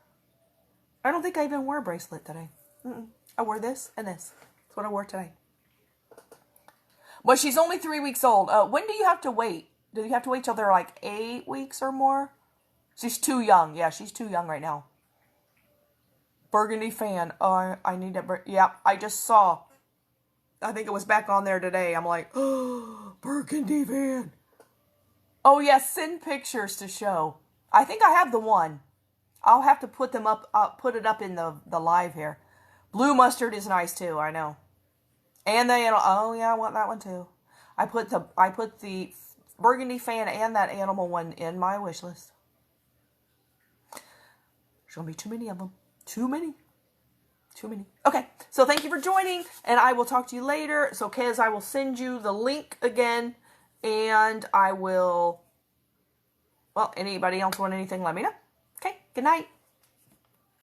I don't think I even wore a bracelet today. I wore this and this. That's what I wore today. But she's only 3 weeks old. When do you have to wait? Do you have to wait till they're like 8 weeks or more? She's too young. Yeah, she's too young right now. Burgundy fan. Oh, I need it. Yeah, I just saw. I think it was back on there today. I'm like, oh, Burgundy fan. Oh, yeah, send pictures to show. I think I have the one. I'll have to put them up, put it up in the live here. Blue mustard is nice too, I know. And oh yeah, I want that one too. I put the burgundy fan and that animal one in my wish list. There's gonna be too many of them. Too many. Okay, so thank you for joining, and I will talk to you later. So, Kez, I will send you the link again, and I will. Well, anybody else want anything? Let me know. Okay, good night.